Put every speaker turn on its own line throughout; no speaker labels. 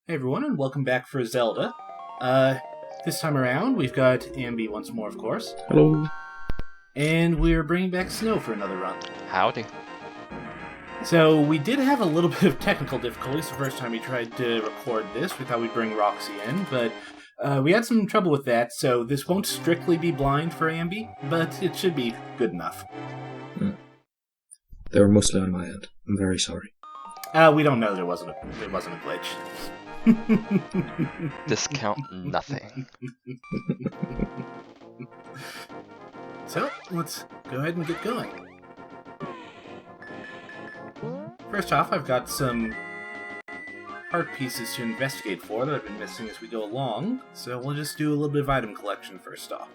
Hey everyone, and welcome back for Zelda. This time around, we've got Ambi once more, of course.
Hello.
And we're bringing back Snow for another run.
Howdy.
So, we did have a little bit of technical difficulties the first time we tried to record this. We thought we'd bring Roxy in, but we had some trouble with that, so this won't strictly be blind for Ambi, but it should be good enough.
They were mostly on my end. I'm very sorry.
We don't know there wasn't a glitch.
Discount nothing.
So, let's go ahead and get going. First off, I've got some art pieces to investigate for that I've been missing as we go along, so we'll just do a little bit of item collection first off.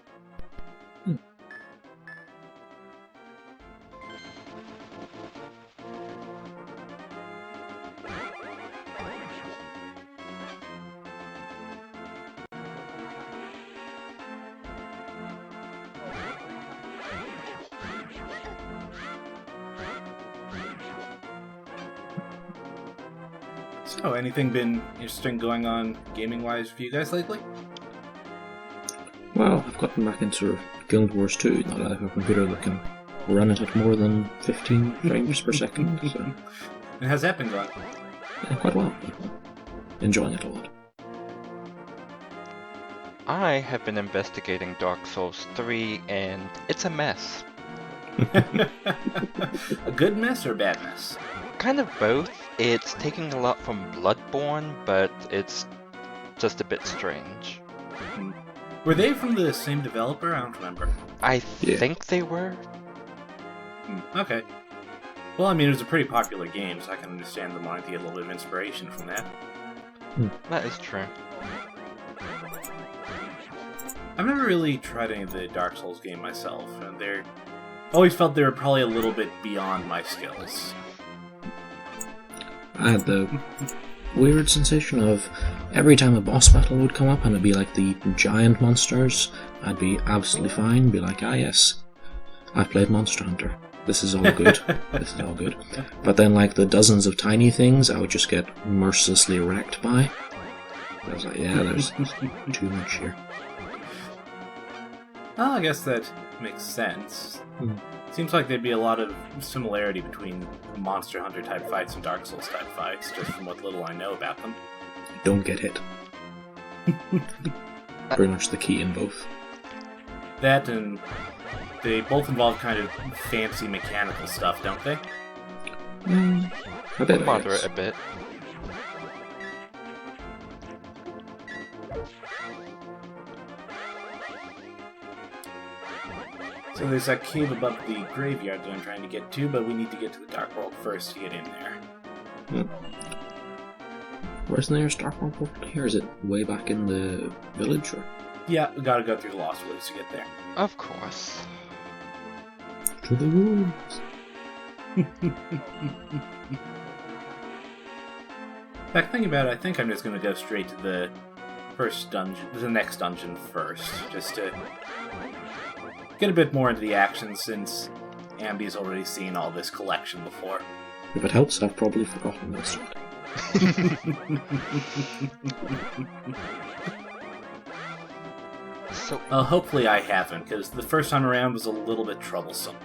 So, anything been interesting going on gaming-wise for you guys lately?
Well, I've gotten back into Guild Wars 2 now that I have a computer that can run it at more than 15 frames per second, so...
And how's that been going?
Yeah, quite well. Enjoying it a lot.
I have been investigating Dark Souls 3, and it's a mess.
A good mess or a bad mess?
Kind of both. It's taking a lot from Bloodborne, but it's just a bit strange.
Were they from the same developer? I don't remember.
I think they were.
Okay. Well, I mean, it was a pretty popular game, so I can understand them wanting to get a little bit of inspiration from that.
That is true.
I've never really tried any of the Dark Souls game myself, and always felt they were probably a little bit beyond my skills.
I had the weird sensation of every time a boss battle would come up and it'd be like the giant monsters, I'd be absolutely fine, be like, yes, I've played Monster Hunter. This is all good. This is all good. But then, like, the dozens of tiny things, I would just get mercilessly wrecked by. I was like, yeah, there's too much here.
Well, I guess that makes sense. Seems like there'd be a lot of similarity between Monster Hunter type fights and Dark Souls type fights, just from what little I know about them.
Don't get hit. Pretty much the key in both.
That and they both involve kind of fancy mechanical stuff, don't they?
A bit,
Moderate a bit.
So there's that cave above the graveyard that I'm trying to get to, but we need to get to the Dark World first to get in there.
Where's the nearest Dark World over here? Is it way back in the village? Or?
Yeah, we gotta go through the Lost Woods to get there.
Of course.
To the woods.
Back thinking about it, I think I'm just gonna go straight to the next dungeon first, just to get a bit more into the action since Ambi's already seen all this collection before.
If it helps, I've probably forgotten this one.
So,
Hopefully I haven't, because the first time around was a little bit troublesome.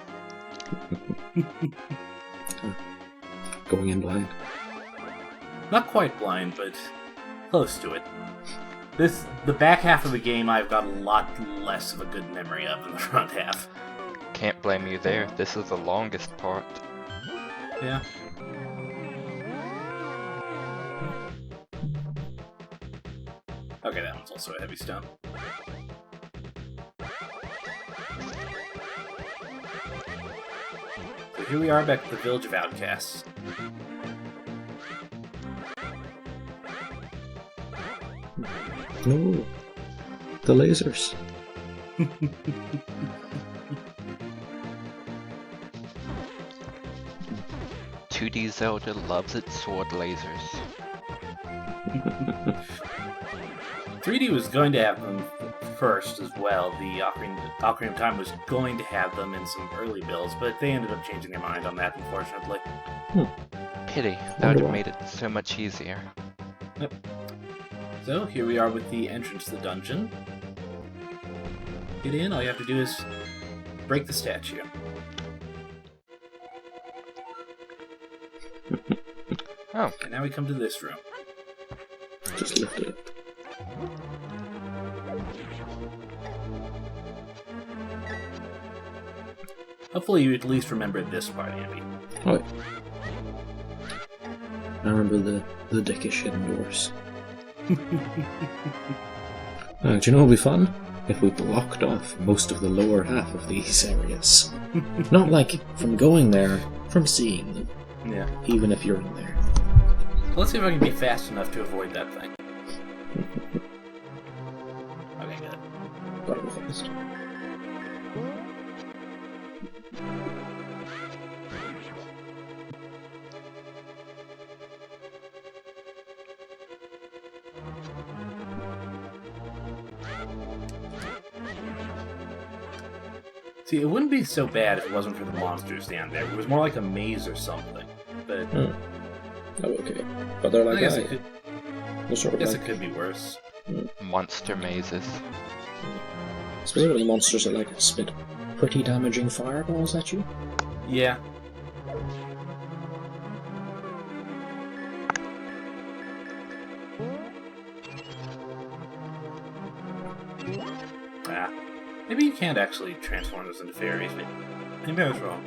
Going in blind.
Not quite blind, but close to it. The back half of the game I've got a lot less of a good memory of than the front half.
can't blame you there. This is the longest part.
Yeah. Okay, that one's also a heavy stone. So here we are back at the Village of Outcasts.
No, the lasers.
2D Zelda loves its sword lasers.
3D was going to have them first as well. The Ocarina of Time was going to have them in some early builds, but they ended up changing their mind on that, unfortunately.
Pity. That would have made it so much easier.
Yep. So here we are with the entrance to the dungeon. Get in, all you have to do is break the statue.
Oh,
And now we come to this room.
Just lift it up.
Hopefully you at least remember this part, Andy.
Oh, yeah. I remember the dickish hidden doors. Do you know what would be fun? If we blocked off most of the lower half of these areas. Not like from going there, from seeing them.
Yeah.
Even if you're in there.
Let's see if I can be fast enough to avoid that thing. Okay, good.
Gotta go fast.
See, it wouldn't be so bad if it wasn't for the monsters down there. It was more like a maze or something. But
Oh, okay. But they're like,
I guess,
"Aye." They're sort of
it could be worse.
monster mazes.
Specifically monsters that like spit pretty damaging fireballs at you.
Yeah. Ah. Maybe you can't actually transform those into fairies. Maybe I was wrong.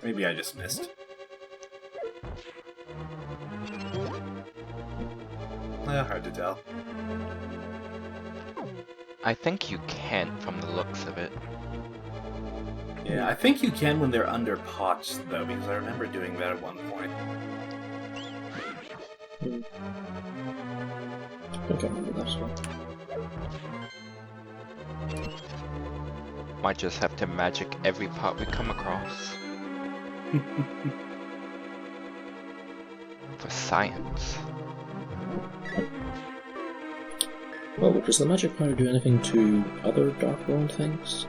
Maybe I just missed. Hard to tell.
I think you can from the looks of it.
Yeah, I think you can when they're under pots, though, because I remember doing that at one point.
I can't remember that one.
Might just have to magic every part we come across. For science.
Well, does the magic powder do anything to other Dark World things?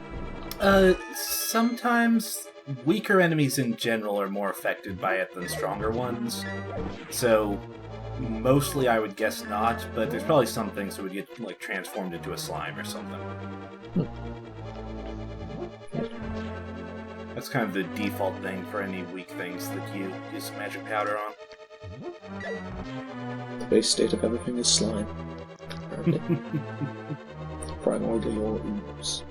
Sometimes weaker enemies in general are more affected by it than stronger ones. So, mostly I would guess not, but there's probably some things that would get, like, transformed into a slime or something. That's kind of the default thing for any weak things that you use magic powder on.
The base state of everything is slime. Apparently. Primordial ooze.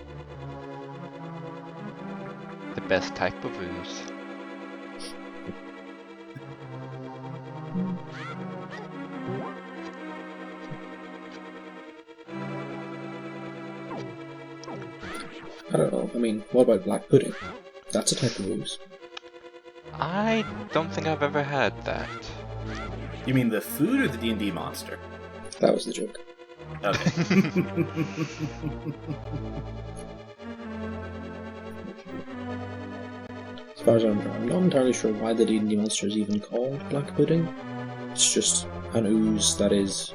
The best type of ooze.
I don't know, I mean, what about black pudding? That's a type of ooze.
I don't think I've ever had that.
You mean the food or the D&D monster?
That was the joke.
Okay.
As far as I'm not entirely sure why the D&D monster is even called black pudding. It's just an ooze that is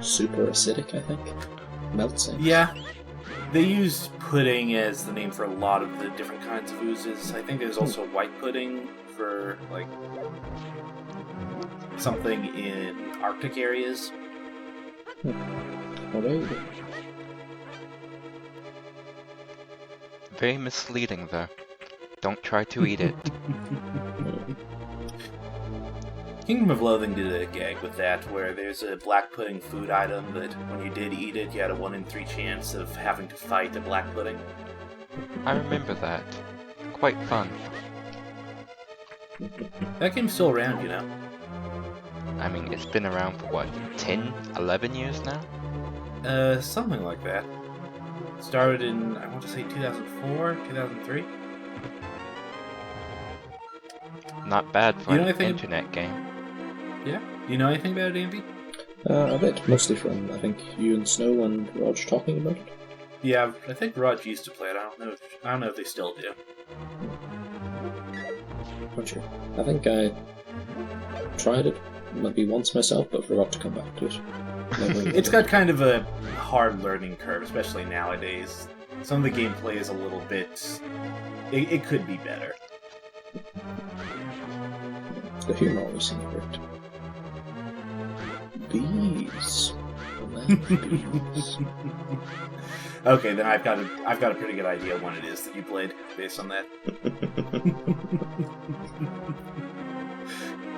super acidic, I think. Melts it.
Yeah. They use pudding as the name for a lot of the different kinds of oozes. I think there's also white pudding for, like, something in Arctic areas.
Well, there you go.
Very misleading though. Don't try to eat it.
Kingdom of Loathing did a gag with that, where there's a black pudding food item that when you did eat it, you had a 1 in 3 chance of having to fight a black pudding.
I remember that. Quite fun.
That game's still around, you know.
I mean, it's been around for what, 10, 11 years now?
Something like that. Started in, I want to say 2004, 2003?
Not bad for
You know
an
anything-
internet game.
Yeah? Do you know anything about it, Andy?
A bit, mostly from, I think, you and Snow and Rog talking about it.
Yeah, I think Rod used to play it. I don't know if they still do.
Not sure. I think I tried it maybe once myself, but forgot to come back to it. Never
It's got kind of a hard learning curve, especially nowadays. Some of the gameplay is a little bit... It could be better.
The humor always seemed great. bees. Bees.
Okay, then I've got a pretty good idea when it is that you played based on that.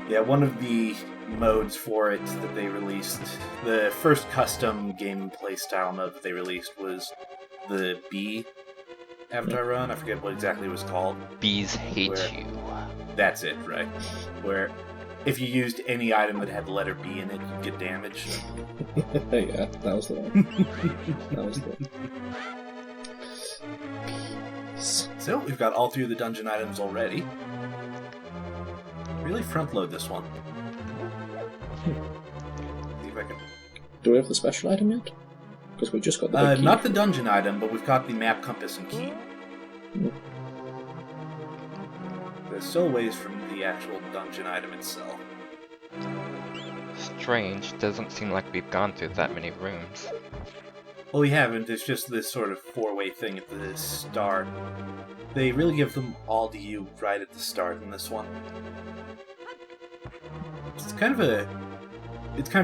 Yeah, one of the modes for it that they released, the first custom gameplay style mode that they released was the bee avatar run. I forget what exactly it was called.
Bees hate you.
That's it, right? Where if you used any item that had the letter B in it, you'd get damaged.
Yeah, that was the one. That was the one.
So, we've got all 3 of the dungeon items already. Really front load this one. See if I can...
Do we have the special item yet? Because we just got the big key.
Not the dungeon item, but we've got the map, compass, and key. There's still ways from the actual dungeon item itself.
Strange, doesn't seem like we've gone through that many rooms.
Well, we haven't. It's just this sort of 4-way thing at the start. They really give them all to you right at the start in this one. It's kind of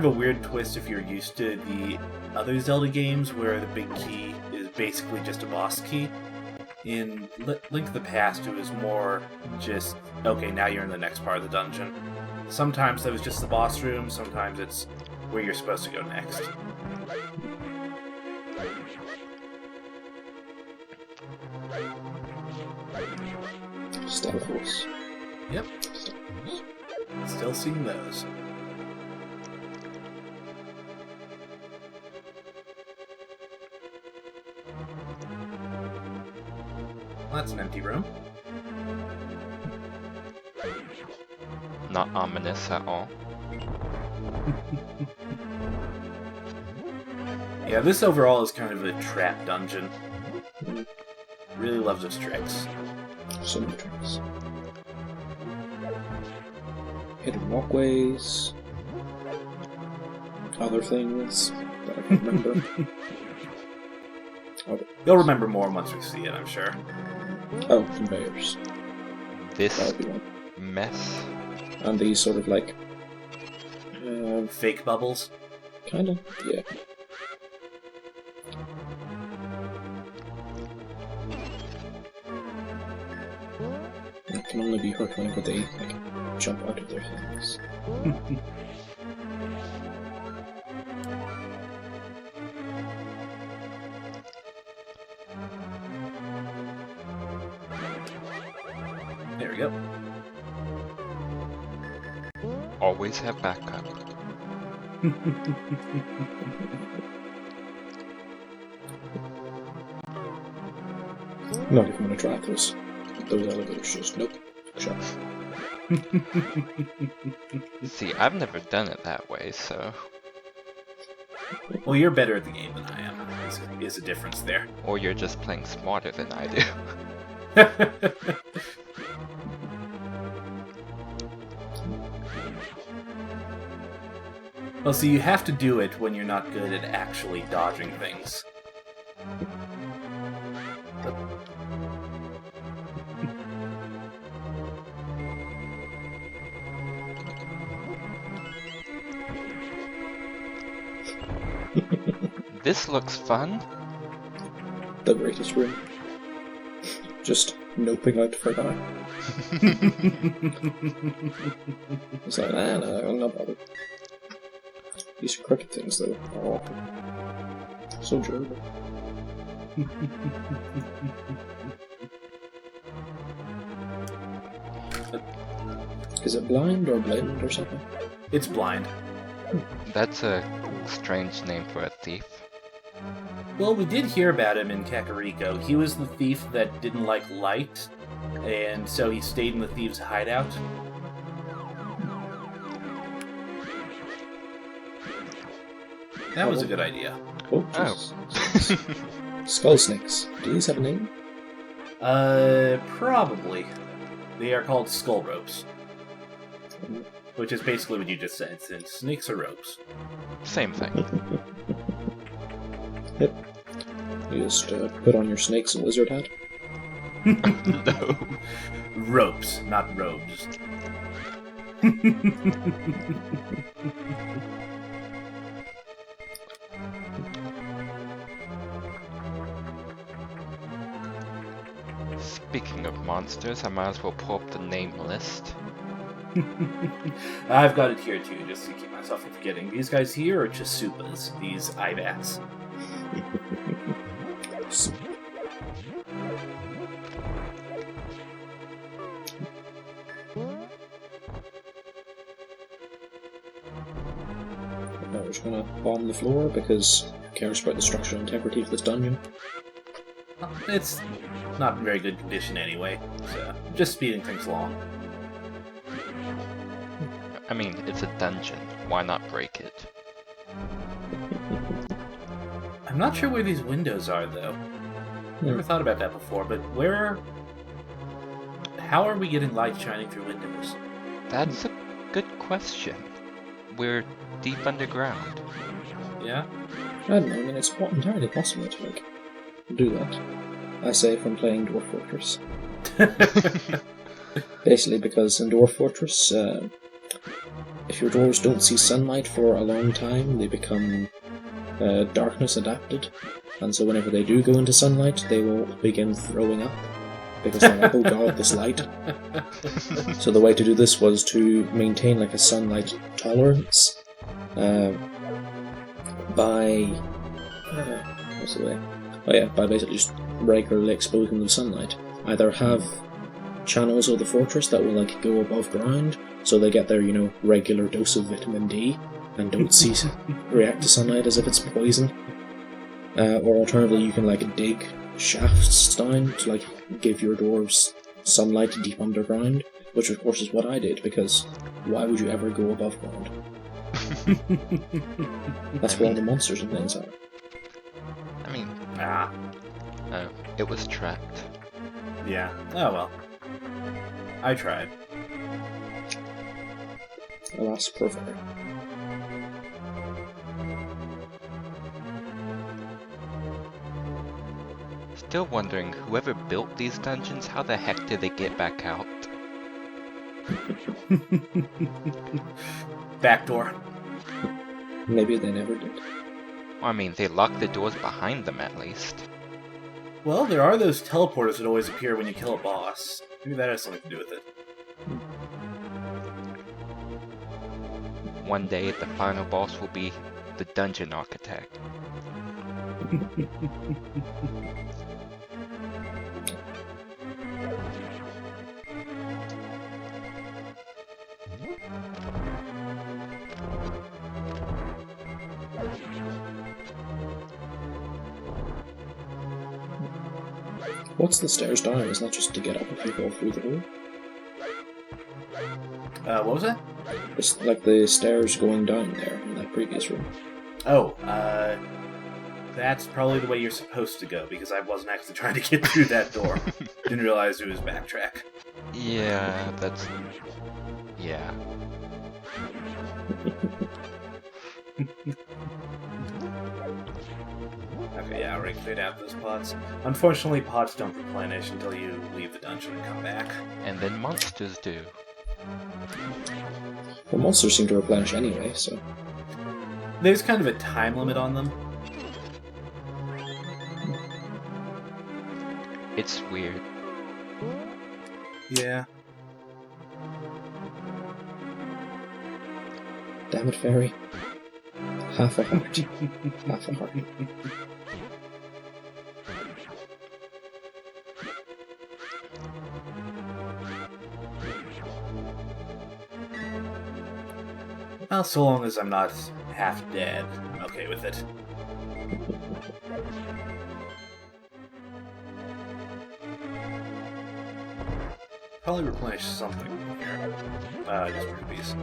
a weird twist if you're used to the other Zelda games where the big key is basically just a boss key. In Link to the Past, it was more just, okay, now you're in the next part of the dungeon. Sometimes that was just the boss room, sometimes it's where you're supposed to go next.
Stealth Force.
Yep. Still seeing those. Well, that's an empty room.
Not ominous at all.
Yeah, this overall is kind of a trap dungeon. Really loves its tricks.
So many tricks. Hidden walkways. Other things that I can remember.
You'll remember more once we see it, I'm sure.
Oh, conveyors.
This
That would be one.
mess.
And these sort of like...
Fake bubbles.
kinda, yeah. It can only be hurt whenever they like jump out of their things.
There we go.
Always have backup.
Not even gonna try those elevators, just nope. Shut.
See, I've never done it that way, so...
Well, you're better at the game than I am. Is a difference there.
Or you're just playing smarter than I do.
Well, see, you have to do it when you're not good at actually dodging things.
This looks fun.
The greatest room. Just noping out for now. It's like, no, I'm not bothered. These crooked things, though, are awful. So durable. Is it blind or blend or something?
It's blind.
That's a strange name for a thief.
Well, we did hear about him in Kakariko. He was the thief that didn't like light, and so he stayed in the thieves' hideout. That was a good idea.
Oh, Jesus. Skull snakes. Do these have a name?
Probably. They are called skull ropes. Which is basically what you just said, since snakes are ropes.
Same thing.
Yep. You just put on your snakes and lizard hat.
No.
Ropes, not robes.
Speaking of monsters, I might as well pull up the name list.
I've got it here too, just to keep myself from forgetting. These guys here are Chasupas, these Ibats.
Now we're just gonna bomb the floor because who cares about the structural integrity of this dungeon?
It's not in very good condition anyway, so just speeding things along.
I mean, it's a dungeon. Why not break it?
I'm not sure where these windows are, though. Never thought about that before, but where... How are we getting light shining through windows?
That's a good question. We're deep underground.
Yeah?
I don't know, I mean, it's entirely possible to, like, do that. I say from playing Dwarf Fortress. Basically, because in Dwarf Fortress, if your doors don't see sunlight for a long time, they become darkness adapted. And so whenever they do go into sunlight, they will begin throwing up. Because they're like, oh god, this light. So the way to do this was to maintain like a sunlight tolerance by... what's the way? Oh yeah, by basically just regularly exposing them to sunlight. Either have channels of the fortress that will like go above ground, so they get their, you know, regular dose of vitamin D, and don't react to sunlight as if it's poison. Or alternatively, you can like dig shafts down to like give your dwarves sunlight deep underground, which of course is what I did, because why would you ever go above ground? That's where all the monsters and things are.
I mean,
Oh,
it was trapped.
yeah. Oh well. I tried.
Alas, poor fairy.
Still wondering, whoever built these dungeons, how the heck did they get back out?
Back door.
Maybe they never did.
I mean, they locked the doors behind them at least.
Well, there are those teleporters that always appear when you kill a boss. Maybe that has something to do with it.
One day, the final boss will be the dungeon architect.
What's the stairs down? Is that just to get up if you go through the hole?
What was that?
It's like the stairs going down there in that previous room.
Oh, that's probably the way you're supposed to go, because I wasn't actually trying to get through that door. Didn't realize it was backtrack.
Yeah, that's... yeah.
Okay, yeah, already cleared out those pots. Unfortunately, pots don't replenish until you leave the dungeon and come back.
And then monsters do.
Well, monsters seem to replenish anyway, so...
There's kind of a time limit on them.
It's weird.
Yeah.
Damn it, fairy. Half a heart. Half a heart.
Well, so long as I'm not half dead, I'm okay with it. Probably replenish something here. Just rupees.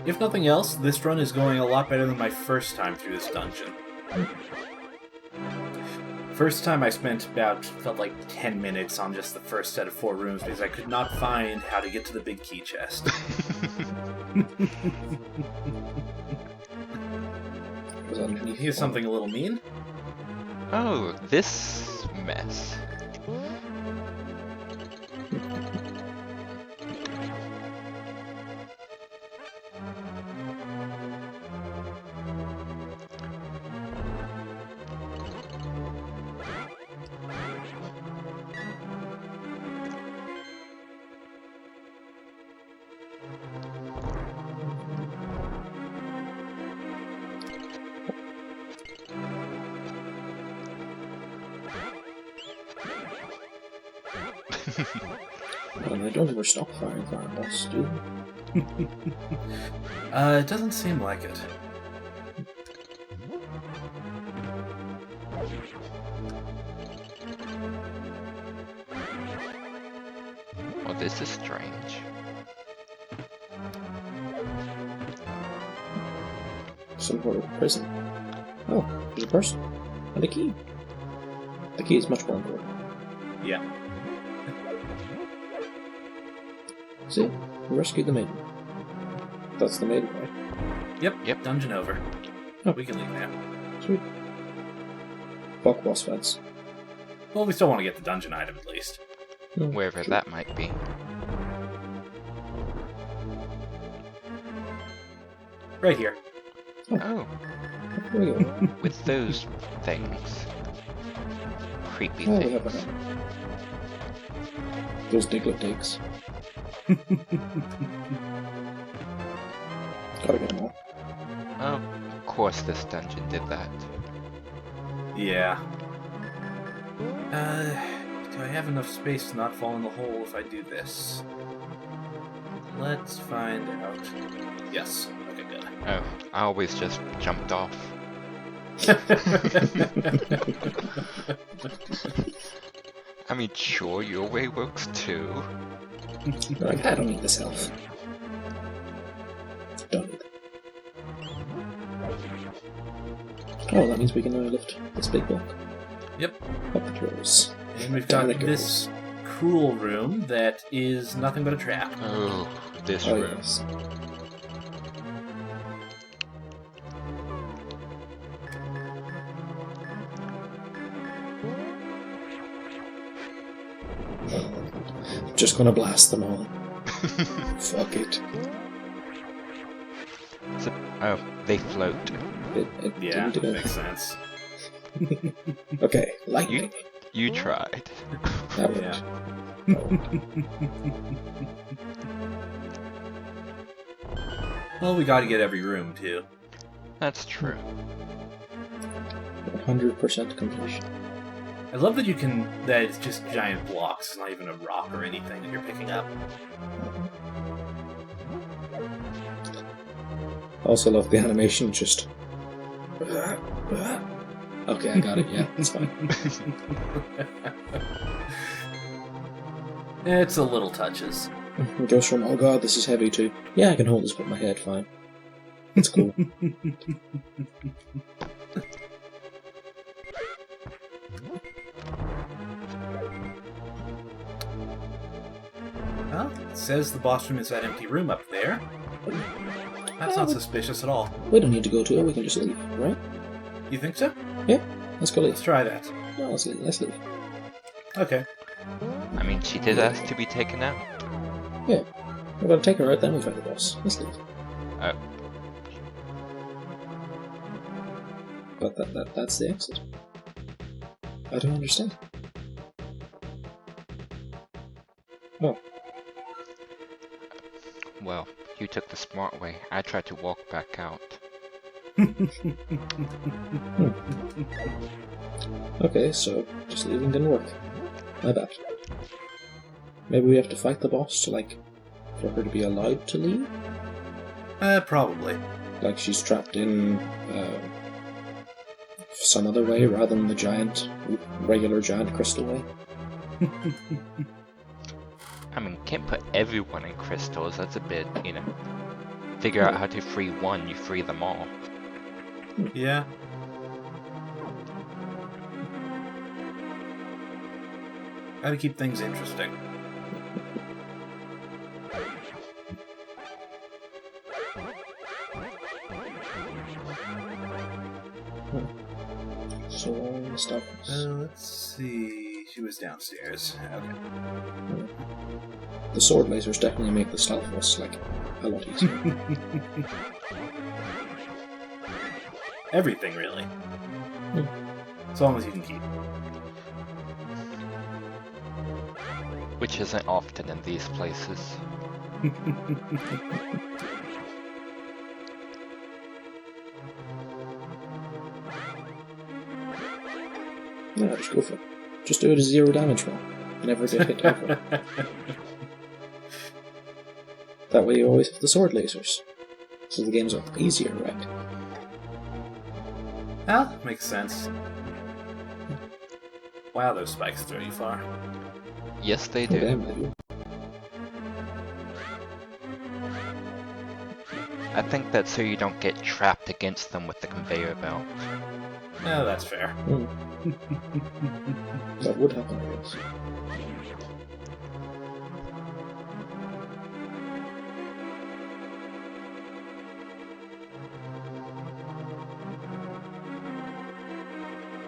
If nothing else, this run is going a lot better than my first time through this dungeon. First time I spent felt like 10 minutes on just the first set of 4 rooms because I could not find how to get to the big key chest. Here's something a little mean.
Oh, this mess.
And they don't ever stop firing fireballs, do they?
It doesn't seem like it.
Well, this is strange.
Some sort of prison. Oh, there's a person. And a key. The key is much more important.
Yeah.
See? We rescued the maiden. That's the maiden, right?
Yep. Dungeon over.
Oh.
We can leave now.
Sweet. Fuck boss fights.
Well, we still want to get the dungeon item at least.
Oh,
Wherever
true.
that might be.
Right here.
Oh,
Here we go.
with those things. Creepy
Oh, we have
things.
those Diglett digs. Gotta get them all.
Oh, of course this dungeon did that.
Yeah. Do I have enough space to not fall in the hole if I do this? Let's find out. Yes. Okay, good.
Oh, I always just jumped off. I mean, sure, your way works too.
They're like, I don't need this health. Don't need it. Oh, that means we can now lift this big block.
Yep.
Up it goes.
And we've
Down
got
it
this cool room that is nothing but a trap.
Oh, this
Oh,
room.
yes. Just gonna blast them all. Fuck it.
Oh, they float.
It
Yeah,
didn't do it.
makes sense.
Okay, lightning.
You tried.
That worked.
Yeah.
That worked.
Well, we gotta get every room, too.
That's true.
100% completion.
I love that that it's just giant blocks, it's not even a rock or anything that you're picking up.
I also love the animation, just... Okay, I got it, yeah, it's fine.
It's a little touches.
It goes from, oh god, this is heavy, to, yeah, I can hold this with my head, fine. It's cool.
Well, it says the boss room is that empty room up there. That's not suspicious at all.
We don't need to go to it, we can just leave, right?
You think so?
Yeah, let's go leave.
Let's try that.
No, let's leave, let's leave.
Okay.
I mean, she did ask to be taken out.
Yeah, we're gonna take her out, then we fight the boss. Let's leave.
Oh,
But that's the exit. I don't understand. Oh,
well, you took the smart way. I tried to walk back out.
okay, so just leaving didn't work. My bad. Maybe we have to fight the boss to, like, for her to be allowed to leave?
Probably.
Like she's trapped in some other way rather than the regular giant crystal way?
I mean, can't put everyone in crystals. That's a bit, Figure out how to free one, you free them all.
Yeah. Gotta keep things interesting.
So stuff.
Let's see. She was downstairs. Okay.
The sword lasers definitely make the stealth boss like a lot easier.
Everything, really. As long as you can keep.
Which isn't often in these places.
Yeah, just go for it. Just do it as 0 damage roll. never get hit ever. That way you always have the sword lasers. So the games are easier, right?
Well, makes sense. Wow, those spikes throw you far.
Yes, they
Oh,
do.
damn, they do.
I think that's so you don't get trapped against them with the conveyor belt.
Oh, that's fair.
That would happen, I guess.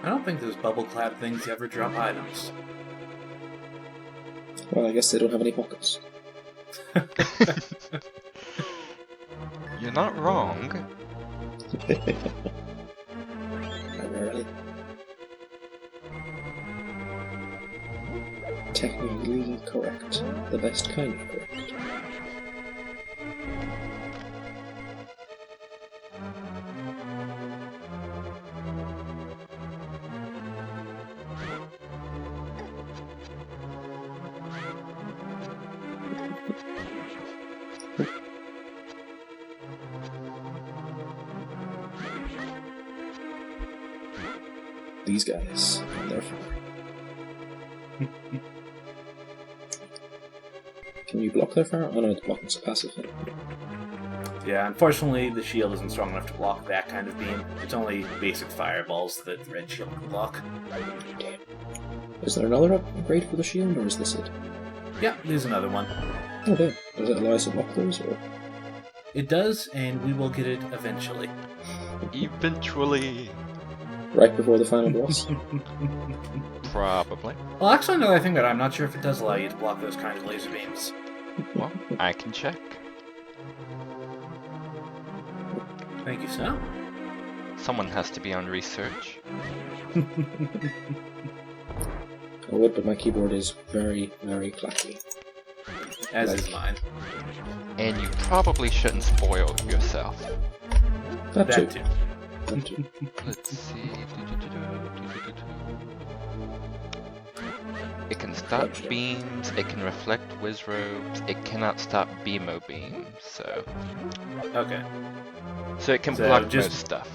I don't think those bubble clad things ever drop items.
Well, I guess they don't have any pockets.
You're not wrong.
Primarily. Technically correct. The best kind of correct. These guys, and therefore. Can you block their fire? Oh no, the blocking's a passive thing.
Yeah, unfortunately, the shield isn't strong enough to block that kind of beam. It's only basic fireballs that the red shield can block.
Damn. Is there another upgrade for the shield, or is this it?
Yeah, there's another one.
Oh damn. Does it allow us to block those, or?
It does, and we will get it eventually.
Eventually.
Right before the final boss?
Probably.
Well, actually, now that I think about it, I'm not sure if it does allow you to block those kind of laser beams.
Well, I can check.
Thank you, sir.
Someone has to be on research.
I would, but my keyboard is very, very clacky.
As is mine.
And you probably shouldn't spoil yourself.
That too.
too.
That too.
Let's see. It can stop
Gotcha.
beams, it can reflect whiz robes, it cannot stop BMO beams, so
Okay.
it can
So
block
just-
most stuff.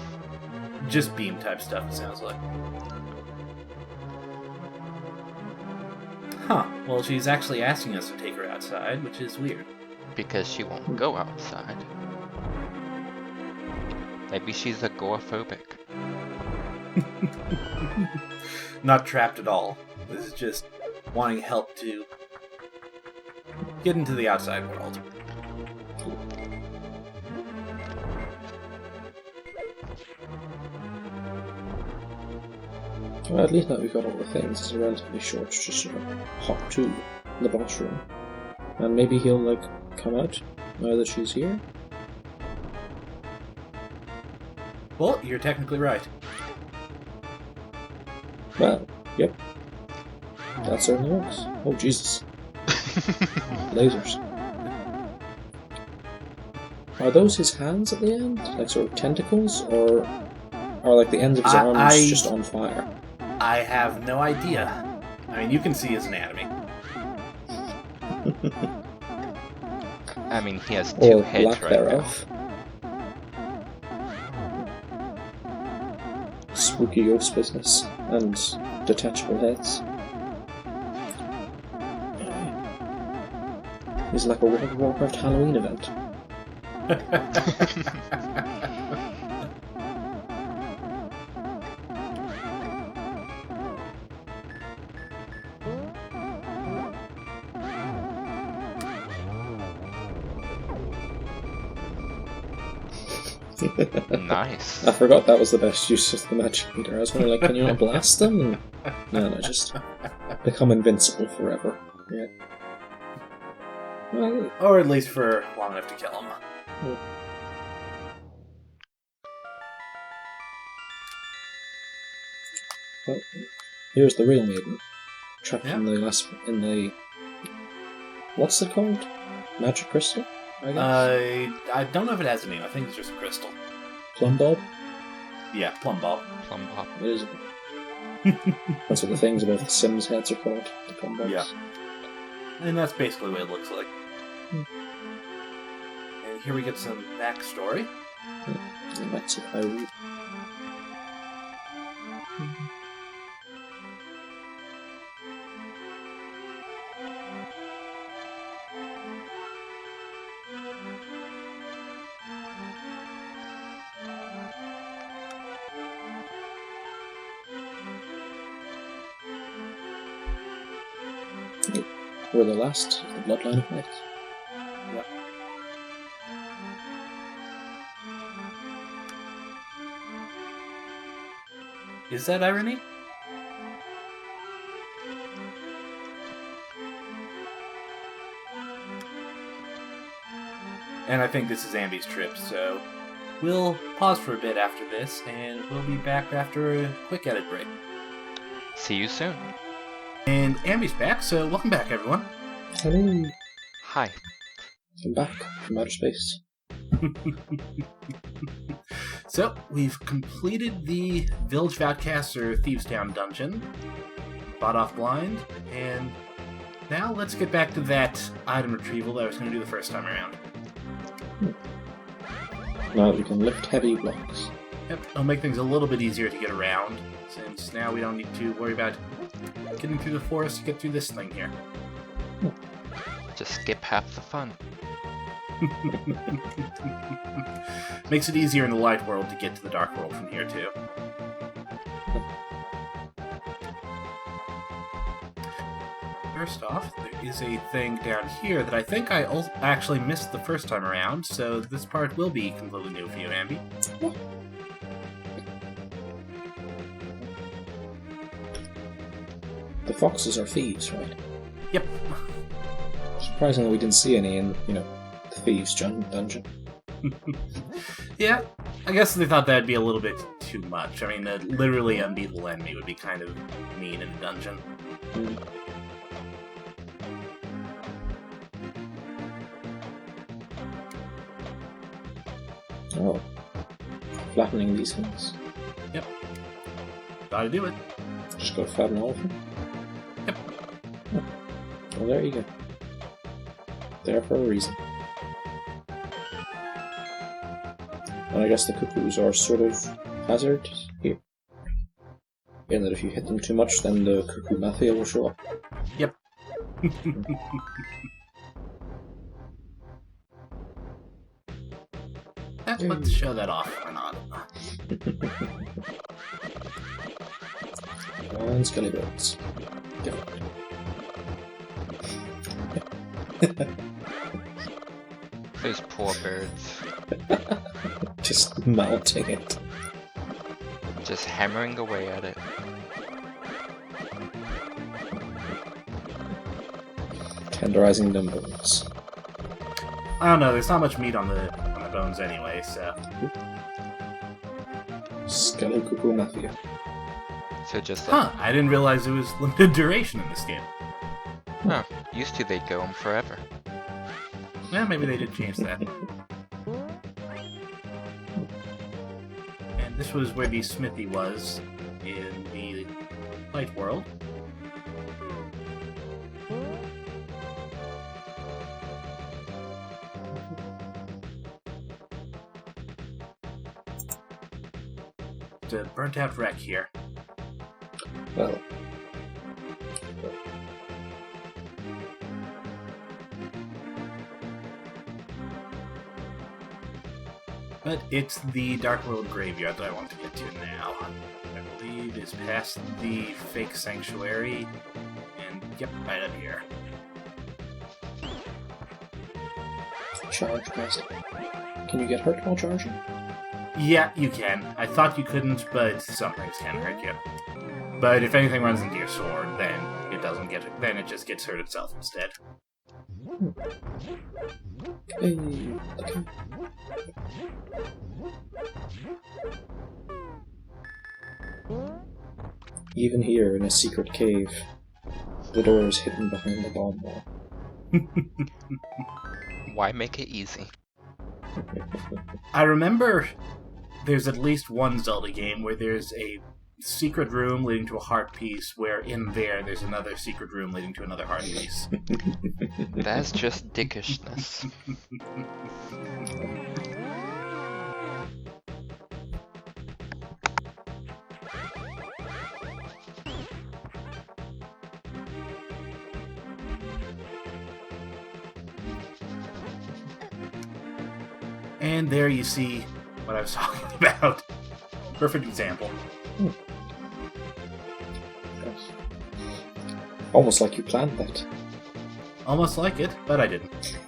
Just beam type stuff, it sounds like. Huh. Well, she's actually asking us to take her outside, which is weird.
Because she won't go outside. Maybe she's agoraphobic.
Not trapped at all. This is just wanting help to get into the outside world.
Well, at least now we've got all the things. It's a relatively short, just sort of hop to the boss room. And maybe he'll, like, come out now that she's here?
Well, you're technically right.
Well, yep. That certainly works. Oh, Jesus. Lasers. Are those his hands at the end? Like sort of tentacles? Or are like the ends of his arms just on fire?
I have no idea. I mean, you can see his anatomy.
I mean, he has two
Or
heads
lack
right
thereof. Spooky ghost business and detachable heads. It's like a World of Warcraft Halloween event.
now. Nice.
I forgot that was the best use of the magic meter. I was wondering, like, can you not blast them? No, just become invincible forever. Yeah. Well,
Or at least for long enough to kill him.
well, here's the real maiden. Trapped
Yeah.
in the what's it called? Magic crystal, I guess?
I don't know if it has a name. I think it's just a crystal.
Plum bob?
Yeah, plum ball.
Plum pop.
What is it? That's what the things above the Sims heads are called, the combos.
Yeah. And that's basically what it looks like. And here we get some backstory.
And that's it, I read. We're the last of the bloodline of knights.
Yep. Is that irony? And I think this is Ambi's trip, so we'll pause for a bit after this, and we'll be back after a quick edit break.
See you soon.
And Ambi's back, so welcome back, everyone.
Hello.
Hi.
I'm back from outer space.
So, we've completed the Village of Outcasts or Thieves' Town dungeon, fought off blind, and now let's get back to that item retrieval that I was going to do the first time around.
Now we can lift heavy blocks.
Yep, it'll make things a little bit easier to get around, since now we don't need to worry about getting through the forest to get through this thing here.
Just skip half the fun.
Makes it easier in the light world to get to the dark world from here, too. First off, there is a thing down here that I think I actually missed the first time around, so this part will be completely new for you, Ambi.
The foxes are thieves, right?
Yep.
Surprisingly, we didn't see any in, the thieves' dungeon.
Yeah, I guess they thought that'd be a little bit too much. I mean, a literally unbeatable enemy would be kind of mean in a dungeon.
Oh. Flattening these things.
Yep. Gotta do it.
Just gotta flatten all of them?
Yep.
Oh. Well, there you go. There for a reason. And I guess the cuckoos are sort of hazard here. In that if you hit them too much, then the cuckoo mafia will show up.
Yep. Let's show that off or not.
And skelly birds.
Those poor birds.
Just mounting it.
Just hammering away at it.
Tenderizing them bones.
I don't know, there's not much meat on the bones anyway, so...
Skelly cuckoo mafia.
So just like...
Huh, I didn't realize it was limited duration in this game.
Huh, used to they'd go on forever.
Yeah, maybe they did change that. And this was where the smithy was in the light world. It's a burnt out wreck here.
Well.
But it's the Dark World Graveyard that I want to get to now. I believe is past the fake sanctuary, and yep, right up here.
Charge past. Can you get hurt while charging?
Yeah, you can. I thought you couldn't, but some things can hurt you. But if anything runs into your sword, then it doesn't get it. Then it just gets hurt itself instead.
Hey, okay. Even here in a secret cave, the door is hidden behind the bomb wall.
Why make it easy?
I remember there's at least one Zelda game where there's a secret room leading to a heart piece, where in there's another secret room leading to another heart piece.
That's just dickishness.
And there you see what I was talking about. Perfect example.
Yes. Almost like you planned that.
Almost like it, but I didn't.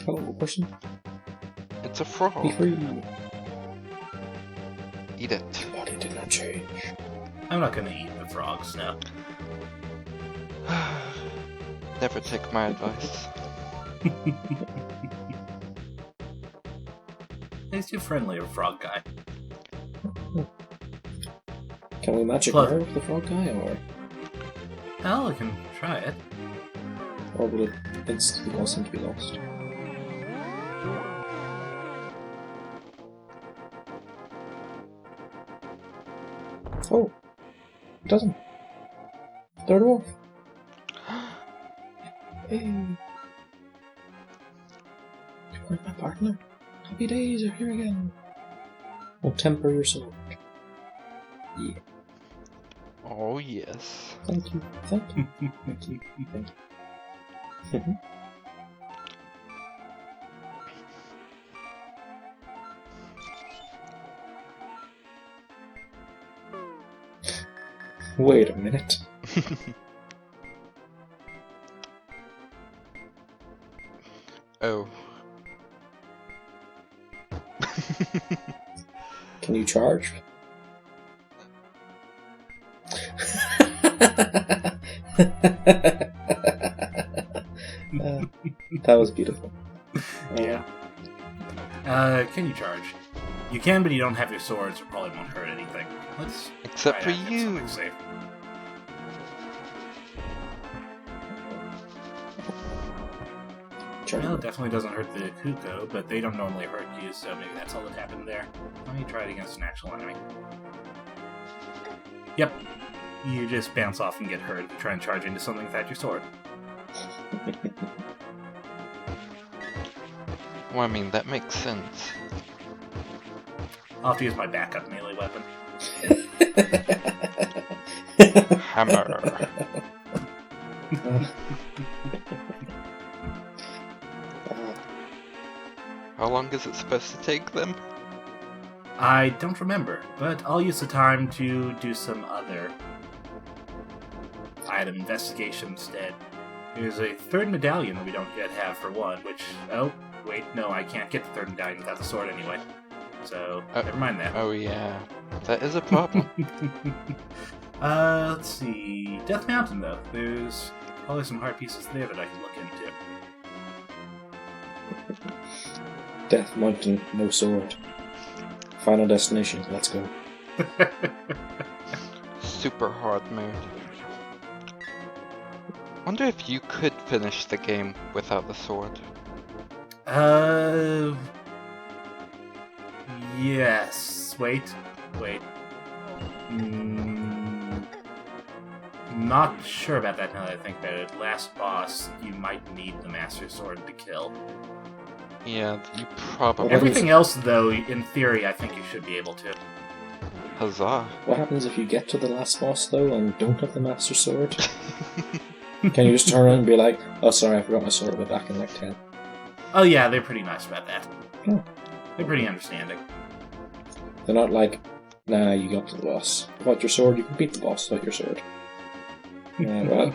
Hello, person.
It's a frog.
Be free.
Eat it.
Your body did not change.
I'm not gonna eat the frogs now.
Never take my advice.
He's too friendly of a frog guy.
Can we magic
Plus-
nerve the frog guy,
Hell, I can try it.
or will it instantly cause him to be lost? Oh, it doesn't. Third wolf. Hey, you weren't my partner. Happy days are here again. Oh, temper your sword. Yeah.
Oh yes.
Thank you. Thank you. Thank you. Thank you. Wait a minute.
Oh.
Can you charge? That was beautiful.
Yeah. Can you charge? You can, but you don't have your swords, so probably won't hurt anything. Let's
Except
try
for
that, get
you.
something safe.
Charge.
Well, it definitely doesn't hurt the Kuko, but they don't normally hurt you, so maybe that's all that happened there. Let me try it against an actual enemy. Yep. You just bounce off and get hurt if you try and charge into something without your sword.
Well, I mean, that makes sense.
I'll have to use my backup melee weapon.
Hammer. How long is it supposed to take them?
I don't remember, but I'll use the time to do some other item investigation instead. There's a third medallion that we don't yet have for one, which... Oh, wait, no, I can't get the third medallion without the sword anyway. So, never mind that.
Oh yeah, that is a problem.
Let's see... Death Mountain, though. There's probably some hard pieces there that I can look into.
Death Mountain, no sword. Final destination, let's go.
Super hard mode. Wonder if you could finish the game without the sword.
Yes. Wait. Not sure about that now that I think about it. Last boss, you might need the Master Sword to kill.
Yeah, you probably...
Everything else, though, in theory, I think you should be able to.
Huzzah.
What happens if you get to the last boss, though, and don't have the Master Sword? Can you just turn around and be like, oh, sorry, I forgot my sword, I'll be back in like 10.
Oh yeah, they're pretty nice about that.
Oh.
They're pretty understanding.
They're not like, nah, you got to the boss. Without your sword, you can beat the boss without your sword. Well.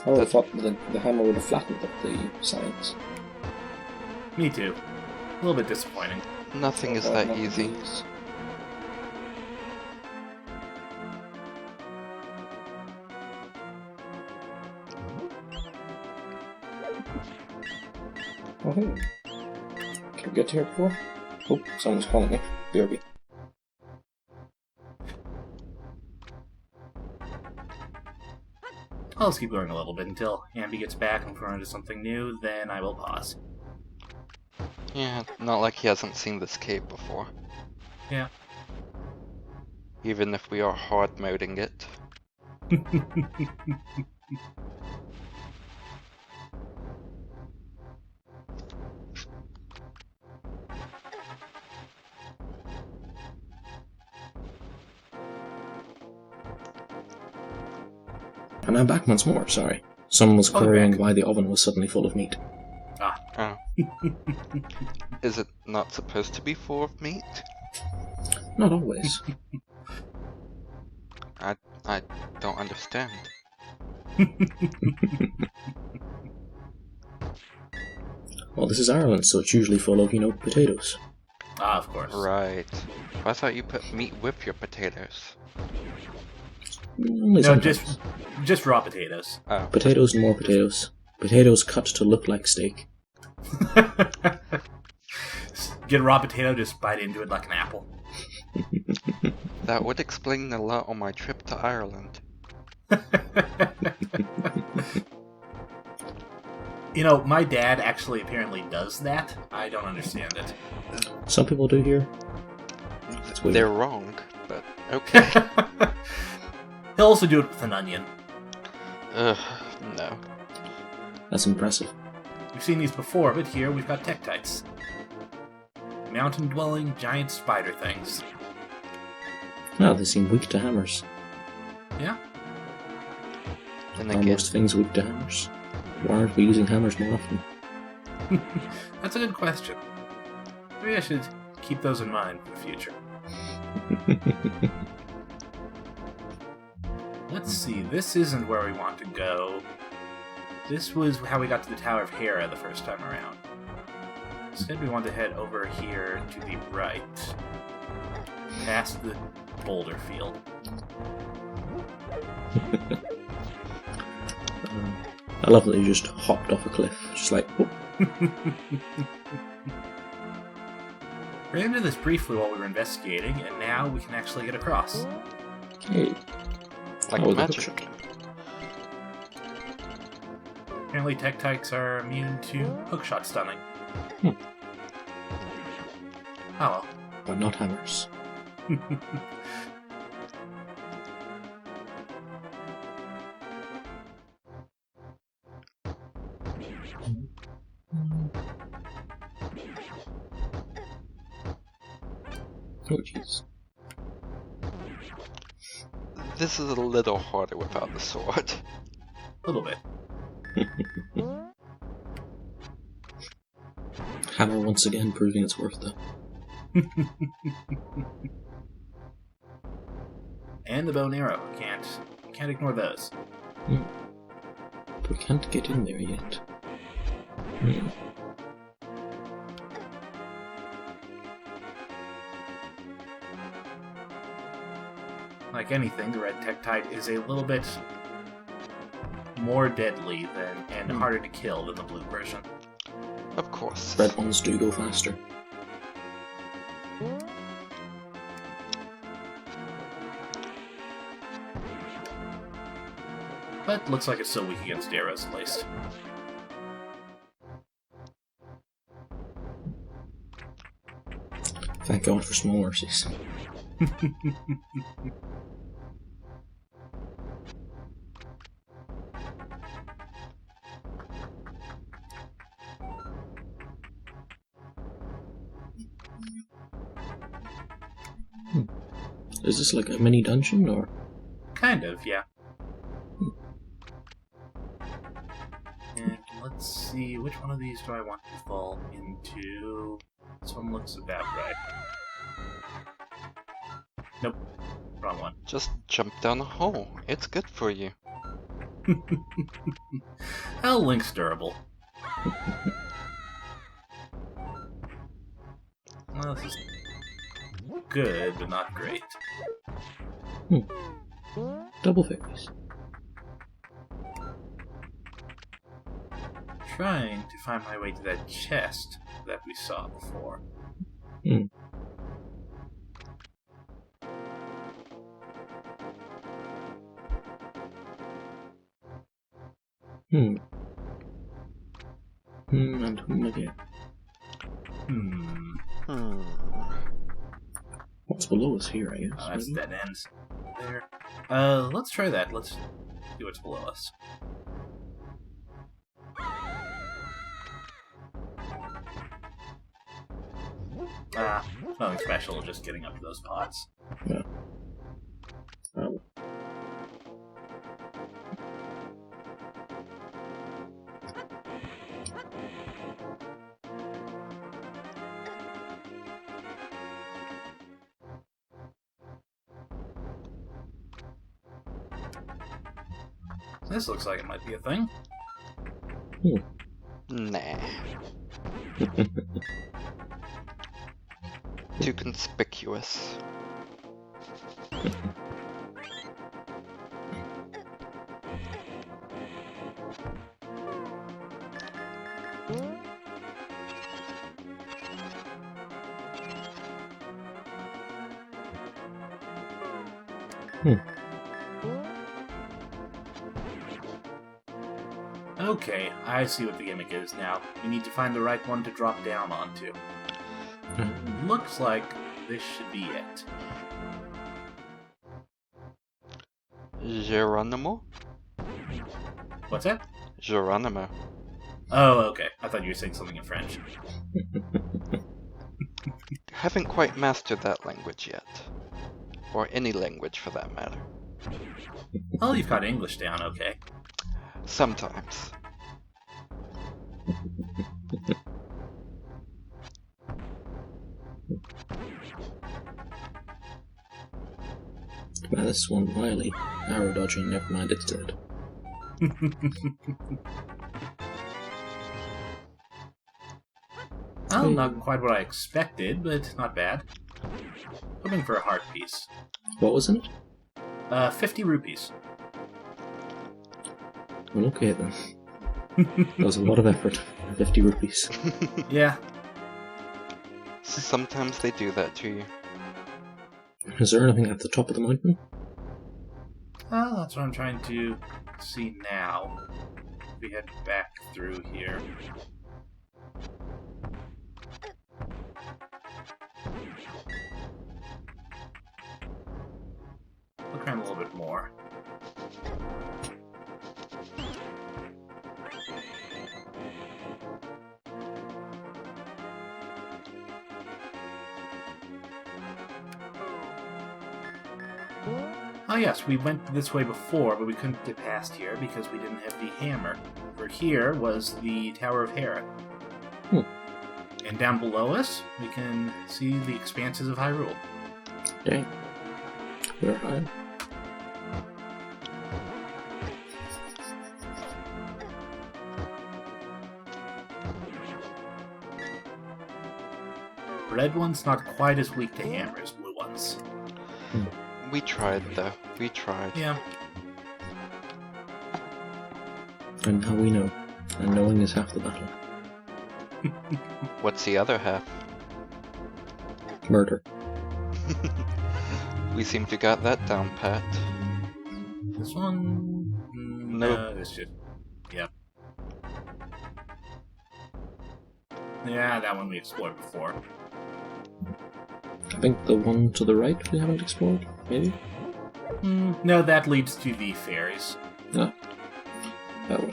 I would have thought the hammer would have flattened up the signs.
Me too. A little bit disappointing.
Nothing is that easy.
Oh, hey. Can we get to here before? Oh, someone's calling me. BRB.
I'll just keep going a little bit until Ambi gets back and we're into something new, then I will pause.
Yeah, not like he hasn't seen this cave before.
Yeah.
Even if we are hard moding it.
And I'm back once more, sorry. Someone was querying
back.
why the oven was suddenly full of meat.
Oh. Is it not supposed to be full of meat?
Not always.
I don't understand.
Well, this is Ireland, so it's usually full of, potatoes.
Of course.
Right. I thought you put meat with your potatoes.
Only
No,
sometimes.
just raw potatoes.
Oh.
Potatoes and more potatoes. Potatoes cut to look like steak.
Get a raw potato, just bite into it like an apple.
That would explain a lot on my trip to Ireland.
My dad actually apparently does that. I don't understand it.
Some people do here. That's weird.
They're wrong, but okay.
He'll also do it with an onion.
Ugh, no.
That's impressive.
We've seen these before, but here we've got Tektites. Mountain-dwelling giant spider things.
No, they seem weak to hammers.
Yeah?
And
Are
again,
most things weak to hammers? Why aren't we using hammers more often?
That's a good question. Maybe I should keep those in mind for the future. Let's see, this isn't where we want to go. This was how we got to the Tower of Hera the first time around. Instead, we want to head over here to the right, past the boulder field.
I love that you just hopped off a cliff. Just like, oh.
Ran into this briefly while we were investigating, and now we can actually get across.
Hey.
like
Oh, the
magic.
hookshot.
Apparently Tektites are immune to hookshot stunning.
Hmm.
Oh well.
But not hammers. Oh, jeez.
This is a little harder without the sword.
A little bit.
Hammer once again proving its worth, though.
And the bow and arrow. Can't ignore those.
But we can't get in there yet.
Like anything, the red Tektite is a little bit more deadly and harder to kill than the blue version.
Of course.
Red ones do go faster.
But looks like it's still weak against arrows, at least.
Thank God for small mercies. Is this like a mini dungeon, or?
Kind of, yeah. And let's see, which one of these do I want to fall into? This one looks about right. Nope, wrong one.
Just jump down a hole. It's good for you.
Oh, Link's durable. Well, this is good, but not great.
Double fairies.
trying to find my way to that chest that we saw before.
Hmm. And whom again? What's below us here, I guess?
Oh, that's
maybe?
dead ends. There. Let's try that. Let's see what's below us. Nothing special, just getting up to those pots.
Yeah. Oh.
This looks like it might be a thing.
Nah. Too conspicuous.
Okay, I see what the gimmick is now. We need to find the right one to drop down onto. Looks like this should be it.
Geronimo?
What's that?
Geronimo.
Oh, okay. I thought you were saying something in French.
Haven't quite mastered that language yet. Or any language for that matter.
Oh, you've got English down, okay.
Sometimes.
Man, this one wily. Arrow dodging, never mind, it's dead.
Well, not quite what I expected, but not bad. Hoping for a heart piece.
What was in it?
50 rupees.
Well, okay then. That was a lot of effort. 50 rupees.
Yeah.
Sometimes they do that to you.
Is there anything at the top of the mountain?
Well, that's what I'm trying to see now. We head back through here. Look around a little bit more. Oh yes, we went this way before, but we couldn't get past here because we didn't have the hammer. For here was the Tower of Hera. And down below us, we can see the expanses of Hyrule.
Dang. We're high.
Red one's not quite as weak to hammers, blue ones.
We tried, though. We tried.
Yeah.
And now we know. And knowing is half the battle.
What's the other half?
Murder.
We seem to got that down pat.
This one...
Nope.
It's just... Yep. Yeah, that one we explored before.
I think the one to the right we haven't explored, maybe?
No, that leads to the fairies.
Ah. Oh.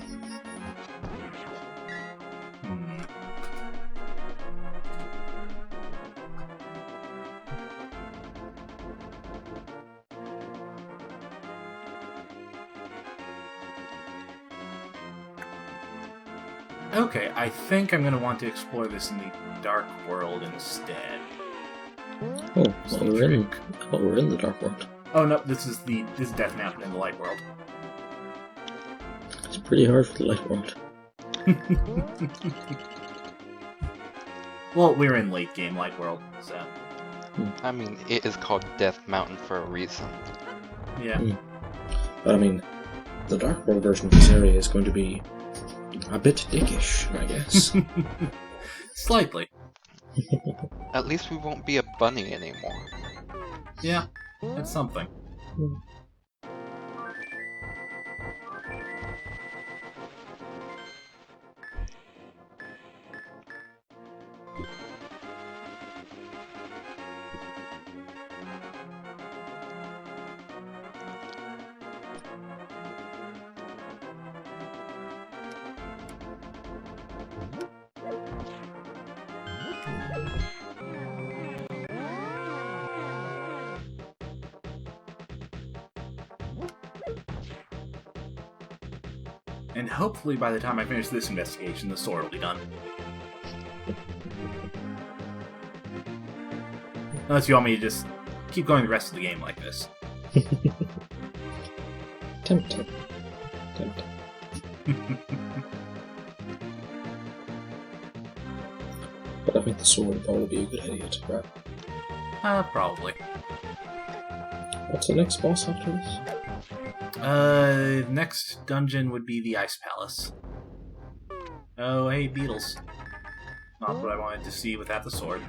Okay, I think I'm going to want to explore this in the Dark World instead.
Oh, well, we're in the Dark World.
Oh no, this is Death Mountain in the Light World.
It's pretty hard for the Light World.
Well, we're in late game Light World, so...
I mean, it is called Death Mountain for a reason.
Yeah.
But I mean, the Dark World version of this area is going to be A bit dickish, I guess.
Slightly.
At least we won't be a bunny anymore.
Yeah, it's something. And hopefully by the time I finish this investigation, the sword will be done. Unless you want me to just keep going the rest of the game like this.
Tempting. But I think the sword would probably be a good idea to grab.
Probably.
What's the next boss after this?
Next dungeon would be the Ice Palace. Oh, hey, beetles. Not what I wanted to see without the sword.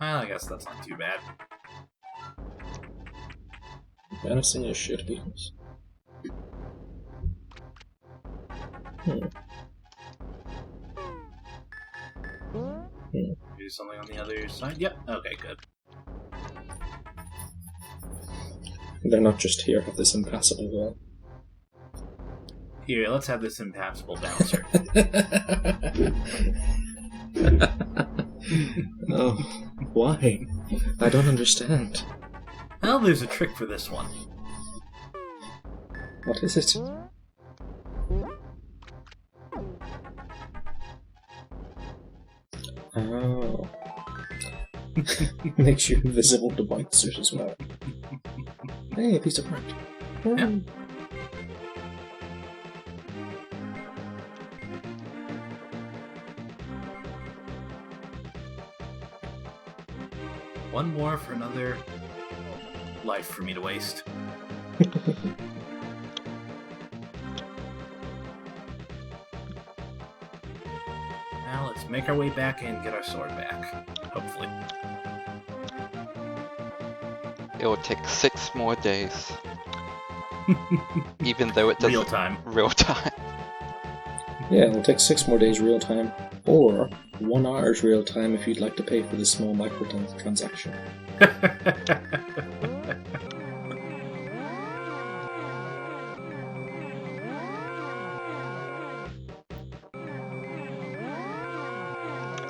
Well, I guess that's not too bad.
Menacing as shit beetles.
Do something on the other side? Yep, okay, good.
They're not just here, have this impassable wall.
Here, let's have this impassable bouncer.
Oh, why? I don't understand.
Well, there's a trick for this one.
What is it? Oh. Makes you invisible to monsters as well. Hey, a piece of art.
Yeah. One more for another life for me to waste. Now let's make our way back and get our sword back. Hopefully.
It will take 6 more days. Even though it doesn't...
Real time.
Real time.
Yeah, it'll take 6 more days real time, or 1 hour's real time if you'd like to pay for the small microtransaction.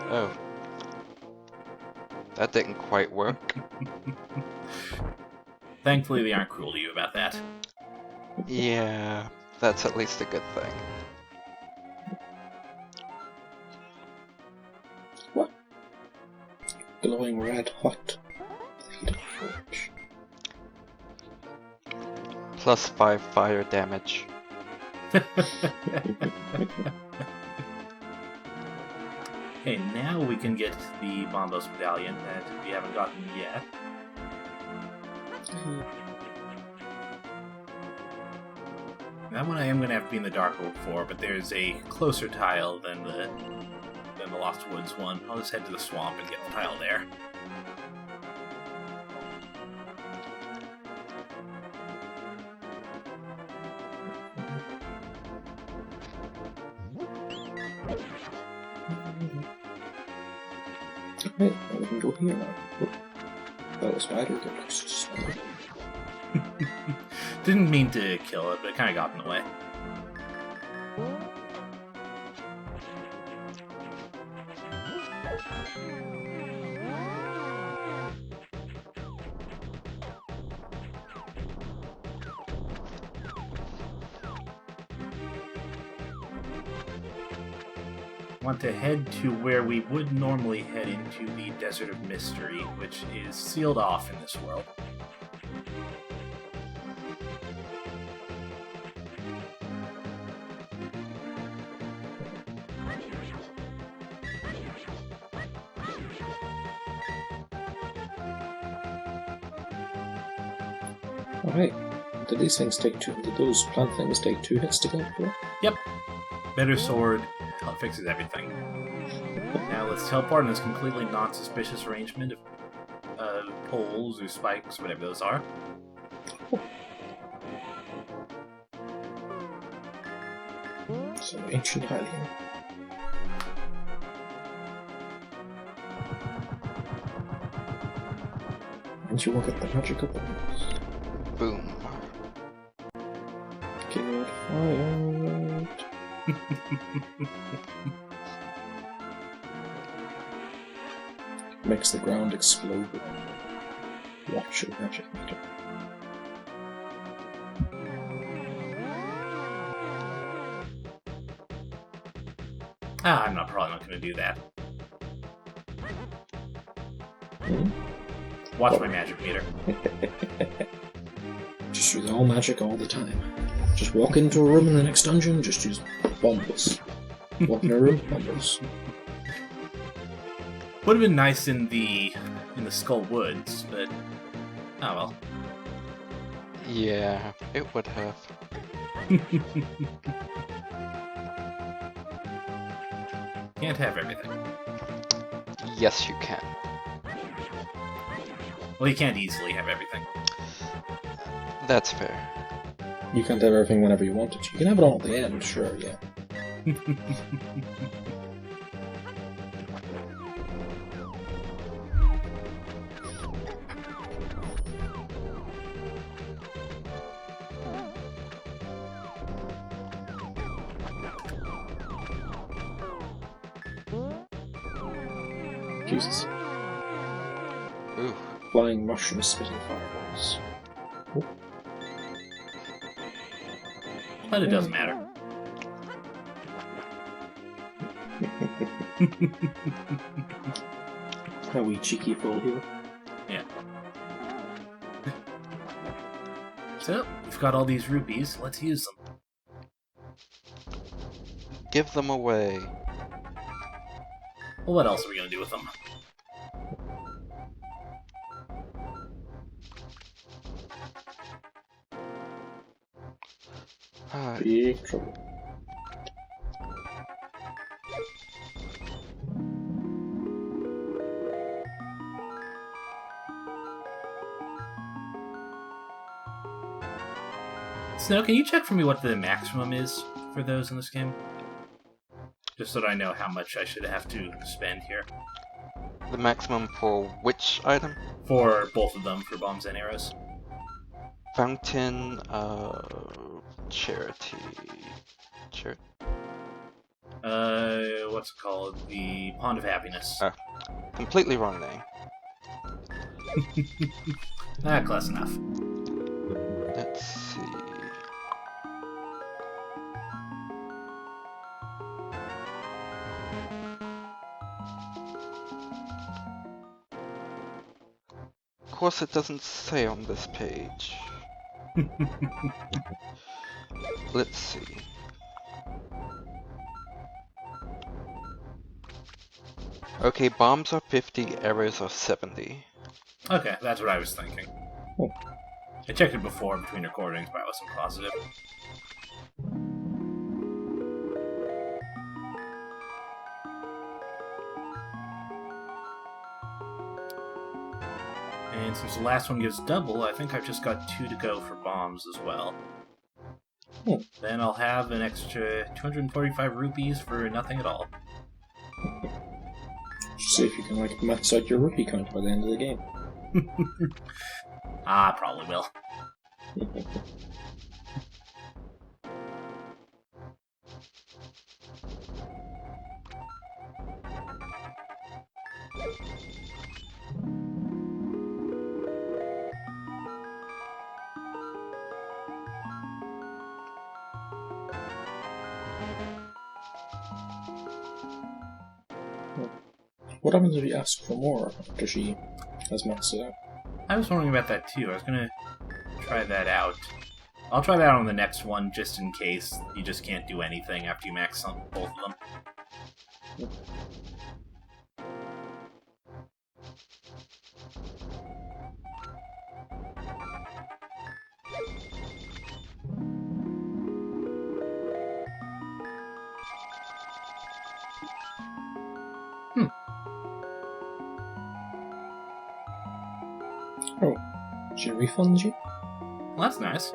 Oh. That didn't quite work.
Thankfully, they aren't cruel to you about that.
Yeah, that's at least a good thing.
What? Glowing red hot. Heat of forge.
Plus 5 fire damage.
Okay, now we can get the Bondos medallion that we haven't gotten yet. That one I am going to have to be in the dark room for, but there's a closer tile than the Lost Woods one. I'll just head to the swamp and get the tile there.
Right, now we can go here now. Oh, that was spider. Get close to spider.
Didn't mean to kill it, but it kind of got in the way. Want to head to where we would normally head into the Desert of Mystery, which is sealed off in this world.
Oh, hey. Did these things take two? Did those plant things take 2 hits to kill?
Yep. Better sword fixes everything. Now let's teleport in this completely non-suspicious arrangement of poles or spikes, whatever those are.
So ancient Hylian. And you will get the magical bonus.
Boom.
Get fired. Makes the ground explode. Watch your magic meter.
I'm probably not going to do that. Watch my magic meter.
Just use all magic all the time. Just walk into a room in the next dungeon, just use bombs. Walk in a room, bombs.
Would have been nice in the Skull Woods, but oh well.
Yeah, it would have.
Can't have everything.
Yes, you can.
Well, you can't easily have everything.
That's fair.
You can't have everything whenever you want it. You can have it all at the end, sure, yeah. Jesus.
Ooh.
Flying mushrooms spitting fireballs. Oh.
But it doesn't matter.
How we cheeky fool here.
Yeah. So, we've got all these rupees, let's use them.
Give them away.
Well, what else are we going to do with them?
Big trouble.
Snow, can you check for me what the maximum is for those in this game? Just so that I know how much I should have to spend here.
The maximum for which item?
For both of them, for bombs and arrows.
Fountain, charity.
What's it called? The Pond of Happiness.
Completely wrong name.
Close enough.
Let's see. Of course it doesn't say on this page. Let's see. Okay, bombs are 50, arrows are 70.
Okay, that's what I was thinking.
Oh.
I checked it before between recordings, but I wasn't positive. And since the last one gives double, I think I've just got 2 to go for bombs as well. Then I'll have an extra 245 rupees for nothing at all.
See if you can, max out your rupee count by the end of the game.
Probably will.
What happens if you ask for more after she has maxed it out?
I was wondering about that too. I was gonna try that out. I'll try that on the next one, just in case you just can't do anything after you max on both of them.
Oh, she refunds you?
Well, that's nice.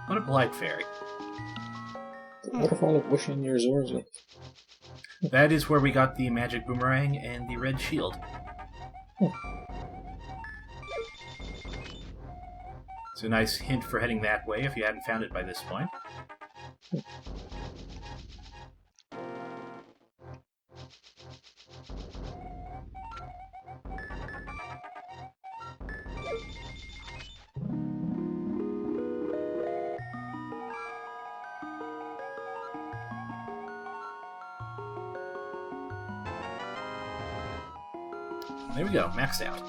What a polite fairy.
The waterfall of wishing your Zorza.
That is where we got the magic boomerang and the red shield. It's a nice hint for heading that way if you hadn't found it by this point. There we go, maxed out.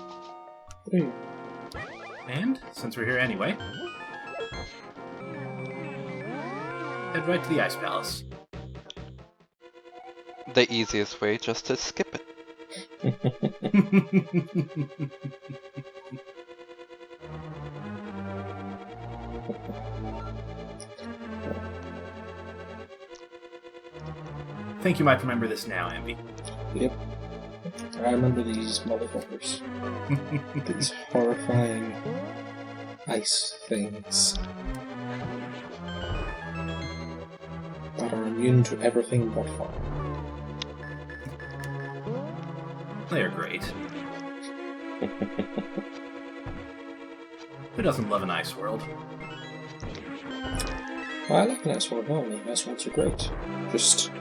Hey.
And, since we're here anyway, head right to the Ice Palace.
The easiest way just to skip it.
Think you might remember this now, Envy.
Yep. I remember these motherfuckers. These horrifying ice things that are immune to everything but fire.
They're great. Who doesn't love an ice world?
Well, I like an ice world normally. Ice worlds are great. Just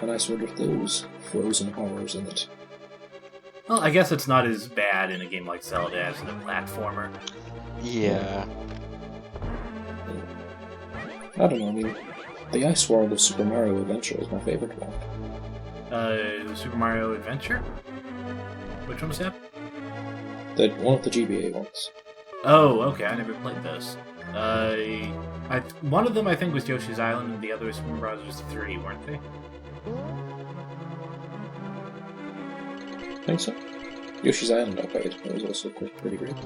an ice world with those frozen horrors in it.
Well, I guess it's not as bad in a game like Zelda as in a platformer.
Yeah.
I don't know, I mean, the ice world of Super Mario Adventure is my favorite one.
Super Mario Adventure? Which one was that?
One of the GBA ones.
Oh, okay, I never played those. One of them I think was Yoshi's Island, and the other was Super Mario Bros. 3, weren't they?
I think so. Yoshi's Island I played. It was also pretty great.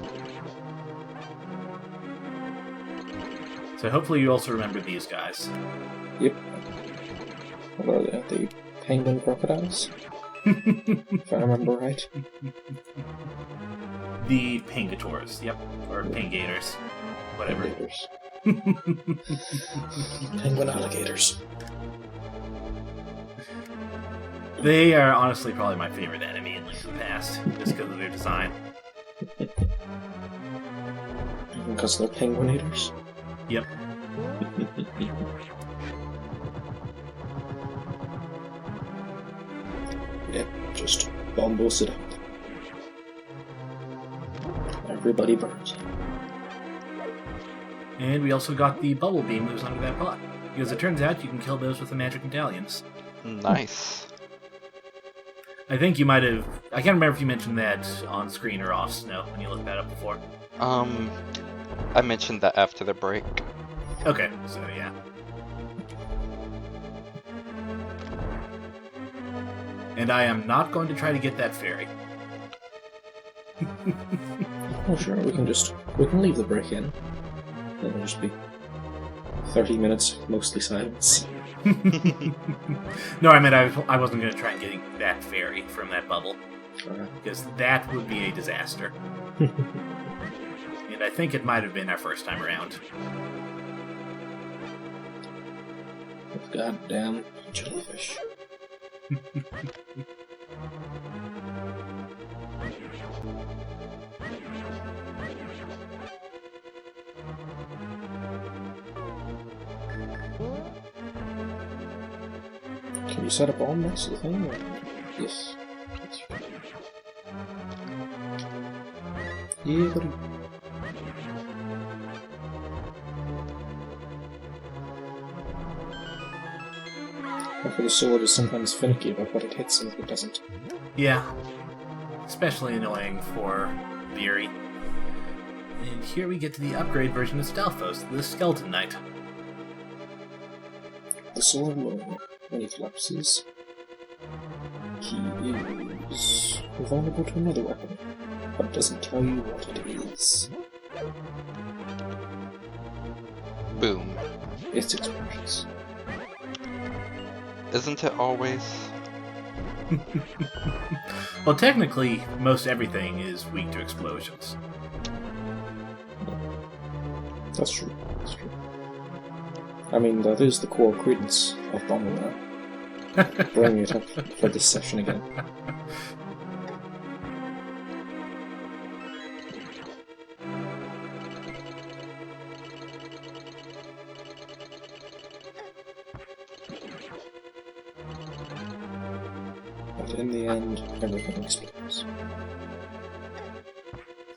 So hopefully you also remember these guys.
Yep. What are they? The penguin crocodiles? If I remember right.
The Pangators, yep. Or Pangators. Whatever.
Alligators. Penguin alligators.
They are honestly probably my favorite enemy in Link to the Past, just because of their design.
Because they're penguinators?
Yep.
Yep, just bombos it up. Everybody burns.
And we also got the bubble beam that was under that pot. Because it turns out you can kill those with the magic medallions.
Nice.
I think you might have... I can't remember if you mentioned that on screen or off, Snow, when you looked that up before.
I mentioned that after the break.
Okay, so yeah. And I am not going to try to get that fairy.
Oh sure, we can leave the break in. It'll just be 30 minutes of mostly silence.
No, I meant I wasn't going to try and get that fairy from that bubble. Because that would be a disaster. And I think it might have been our first time around.
Goddamn jellyfish. Can you set a bomb next to the thing? Or... Yes. Yeah, buddy. For the sword is sometimes finicky about what it hits and what it doesn't.
Yeah. Especially annoying for Beery. And here we get to the upgrade version of Stalfos, the Skeleton Knight.
The sword will, when he collapses, he is vulnerable to another weapon, but doesn't tell you what it is.
Boom.
It's explosions.
Isn't it always?
Well, technically, most everything is weak to explosions.
That's true. That's true. I mean, that is the core credence of Bomberman. Bring it up for this session again. But in the end, everything explodes.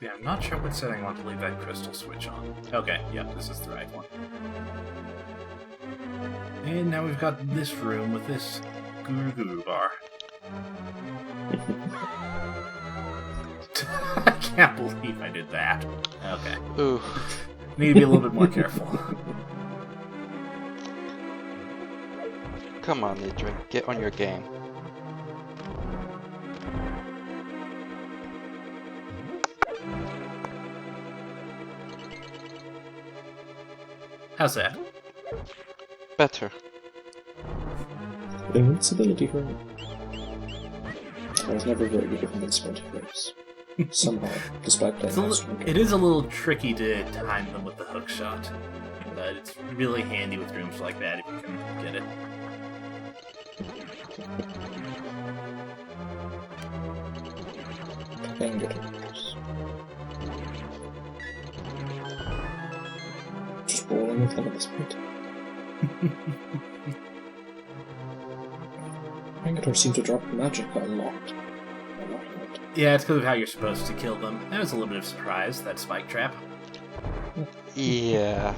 Yeah, I'm not sure what setting I want to leave that crystal switch on. Okay, yeah, this is the right one. And now we've got this room with this guru bar. I can't believe I did that. Okay.
Ooh.
Need to be a little bit more careful.
Come on, Adrian, get on your game.
How's that?
Better.
Invincibility for me. I was never very good at invincibility race. Somehow, despite playing
It is a little tricky to time them with the hook shot, but it's really handy with rooms like that if you can get it.
Playing guitars. Just rolling with them at this point. Guitars seem to drop magic a lot.
Yeah, it's because of how you're supposed to kill them. That was a little bit of a surprise, that spike trap.
Yeah.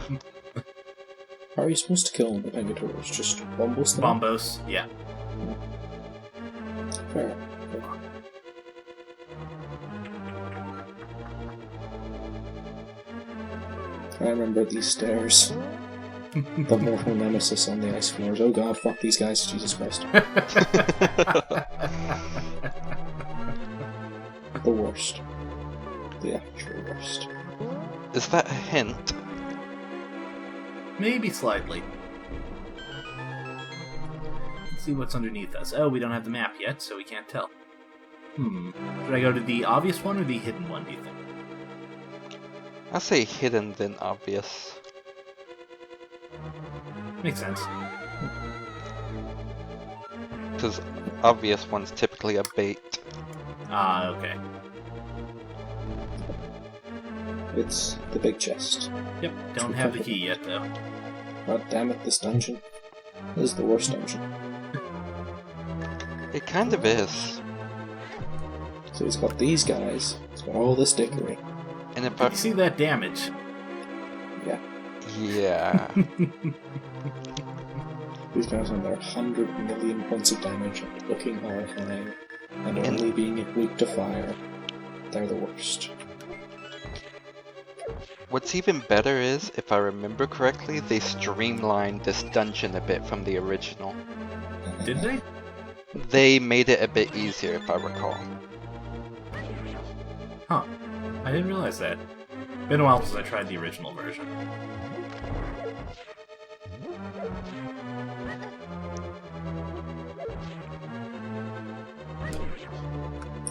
How are you supposed to kill the Pengators? Just bombos them?
Bombos, yeah.
Fair. I remember these stairs. The mortal nemesis on the ice floors. Oh god, fuck these guys, Jesus Christ. The worst. The actual worst.
Is that a hint?
Maybe slightly. Let's see what's underneath us. Oh, we don't have the map yet, so we can't tell. Should I go to the obvious one or the hidden one, do you think?
I say hidden then obvious.
Makes sense.
Because obvious one's typically a bait.
Ah, okay.
It's the big chest.
Yep, don't have the key yet, though.
God damn it, this dungeon is the worst dungeon.
It kind of is.
So he's got these guys, he's got all this dickery.
And if
Did you see that damage?
Yeah.
Yeah.
These guys on their 100 million points of damage, looking horrifying, and only being weak to fire. They're the worst.
What's even better is, if I remember correctly, they streamlined this dungeon a bit from the original.
Did they?
They made it a bit easier, if I recall.
Huh. I didn't realize that. Been a while since I tried the original version.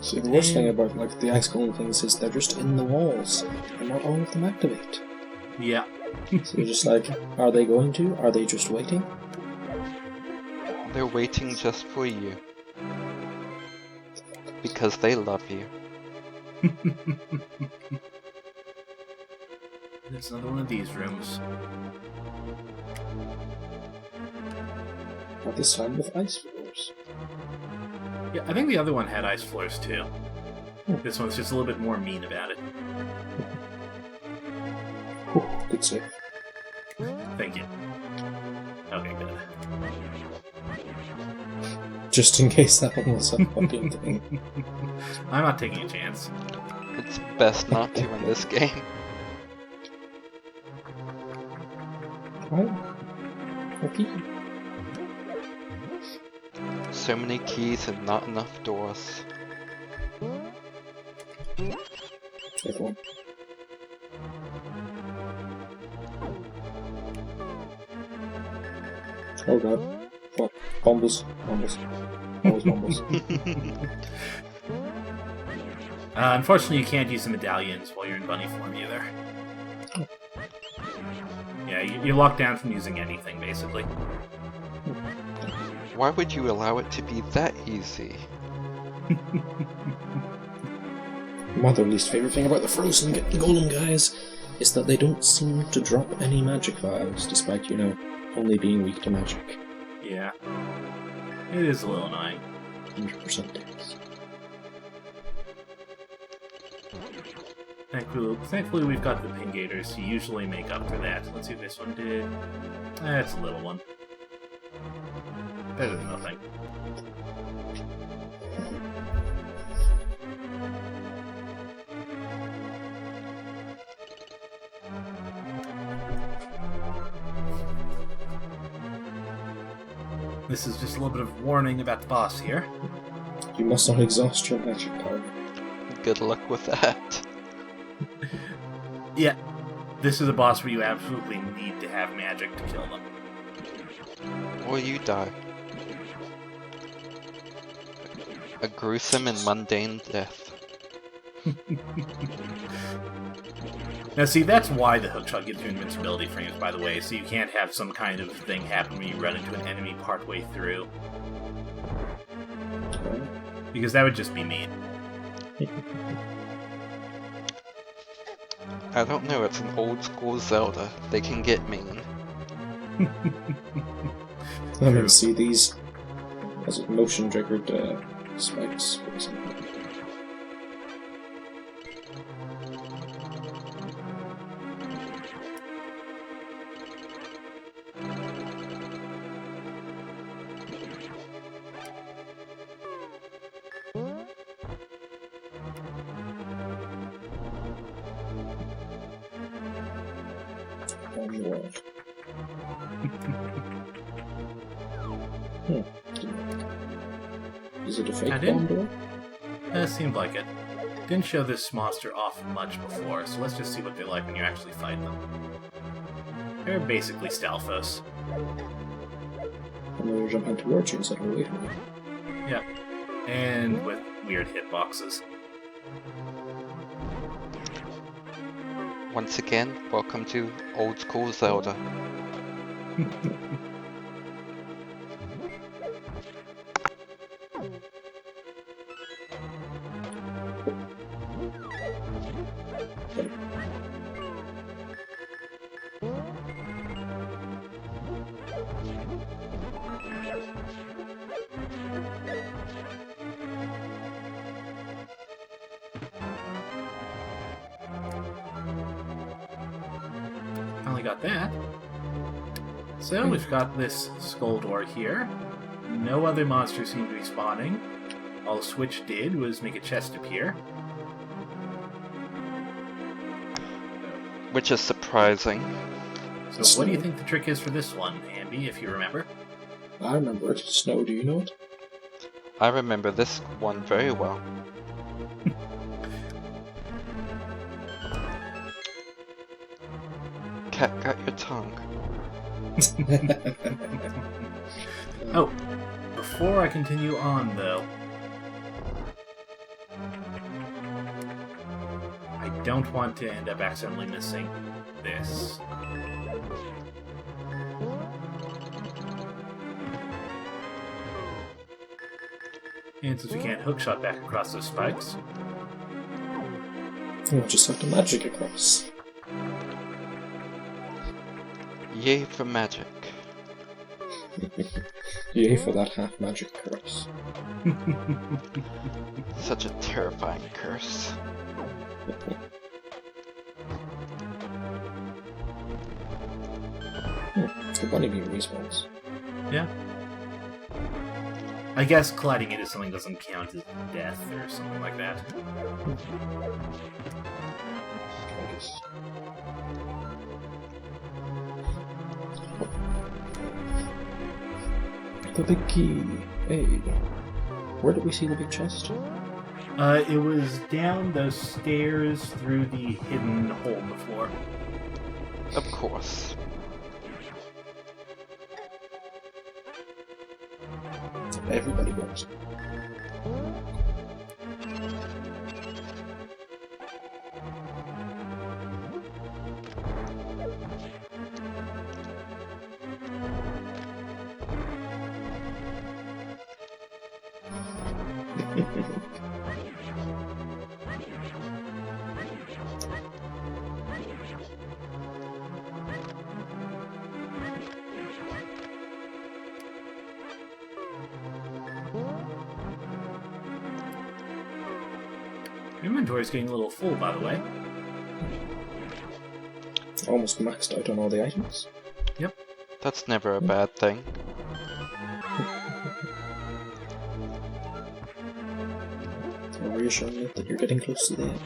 See, the worst thing about like the ice golem things is they're just in the walls, and not all of them activate.
Yeah.
So you're just like, are they going to? Are they just waiting?
They're waiting just for you. Because they love you.
There's another one of these rooms.
But this time with ice floors.
Yeah, I think the other one had ice floors too. This one's just a little bit more mean about it.
Whew, good save.
Thank you. Okay, good.
Just in case that one was a fucking thing.
I'm not taking a chance.
It's best not to in this game.
Right? Okay.
So many keys and not enough doors.
Everyone. Oh god. Fuck. Bombers. Bombers. Always mumbles.
Unfortunately, you can't use the medallions while you're in bunny form either.
Oh.
Yeah, you're locked down from using anything, basically.
Why would you allow it to be that easy?
My other least favourite thing about the Frozen Golem guys is that they don't seem to drop any magic vials, despite, only being weak to magic.
Yeah. It is a little annoying.
100% is.
Thankfully, we've got the pin gators to usually make up for that. Let's see if this one did. That's a little one. Better than nothing. This is just a little bit of warning about the boss here.
You must not exhaust your magic power.
Good luck with that.
Yeah, this is a boss where you absolutely need to have magic to kill them.
Or you die. A gruesome and mundane death.
Now see, that's why the hookshot gives you invincibility frames, by the way, so you can't have some kind of thing happen when you run into an enemy partway through. Because that would just be mean.
I don't know, it's an old school Zelda. They can get mean.
I mean, see these as motion triggered spikes, for example. On the wall. Is it a fake bomb door?
Seemed like it. Didn't show this monster off much before, so let's just see what they're like when you actually fight them. They're basically Stalfos.
And then you jump into towards you instead of away from you.
Yep. And with weird hitboxes.
Once again, welcome to old school Zelda.
Finally got that. So we've got this skull door here. No other monsters seem to be spawning. All the switch did was make a chest appear.
Which is surprising.
So what do you think the trick is for this one, Ambi, if you remember?
I remember it. Snow, do you know it?
I remember this one very well. Cat got your tongue.
Oh, before I continue on, though, I don't want to end up accidentally missing this. And since we can't hookshot back across those spikes,
We'll just have to magic across.
Yay for magic.
Yay for that half magic curse.
Such a terrifying curse.
The bunny beam respawns.
yeah. I guess colliding into something doesn't count as death or something like that.
The big key. Hey. Where did we see the big chest?
It was down those stairs through the hidden hole in the floor.
Of course.
Everybody goes.
Your inventory's getting a little full, by the way.
Almost maxed out on all the items.
Yep.
That's never a bad thing.
Or reassuring you that you're getting close to the end.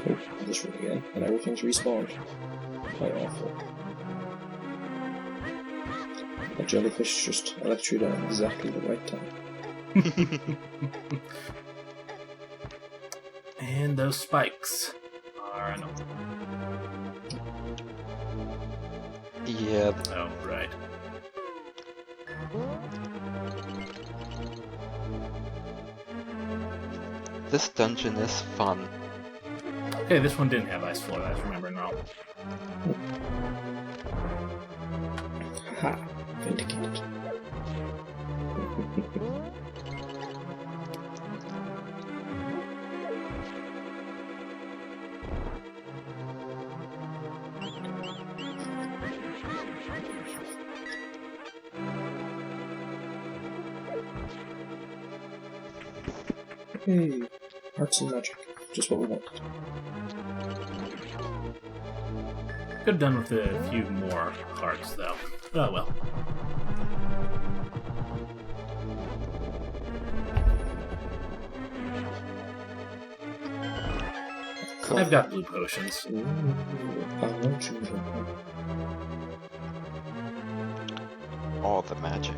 Oh, this room again, and everything's respawned. How awful. The jellyfish just electrocuted at exactly the right time.
And those spikes are no.
Yeah,
Oh, right.
this dungeon is fun.
Okay, this one didn't have ice floor, I was remembering wrong.
Haha, vindicated. Hey, arts and magic. Just what we wanted.
Could have done with a few more hearts, though. Oh well. I've got blue potions.
Ooh, I want you to.
All the magic.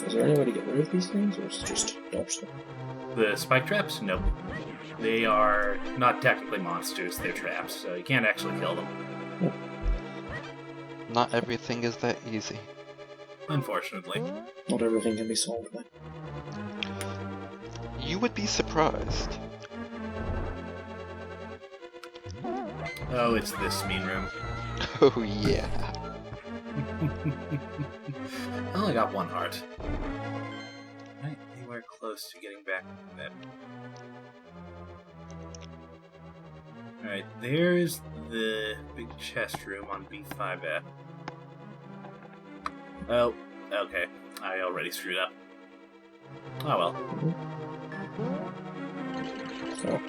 Is there any way to get rid of these things, or is it just dodge them?
The spike traps? Nope. They are not technically monsters, they're traps, so you can't actually kill them.
Not everything is that easy.
Unfortunately.
Not everything can be solved then.
You would be surprised.
Oh, it's this mean room.
Oh yeah.
I only got one heart. Right, anywhere close to getting back to that. Alright, there's the big chest room on B5F. Oh, okay. I already screwed up. Oh well.
Oh,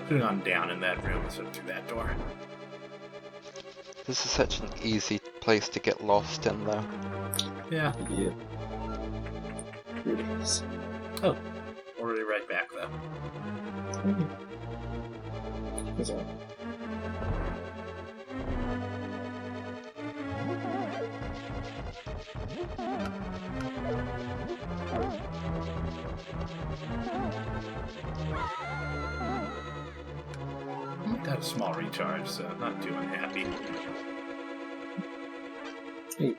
Should have gone down in that room instead of through that door.
This is such an easy place to get lost in though.
Yeah.
yeah. Really is.
Oh, already right back though.
What's that?
Got a small recharge, so not too unhappy.
Hey.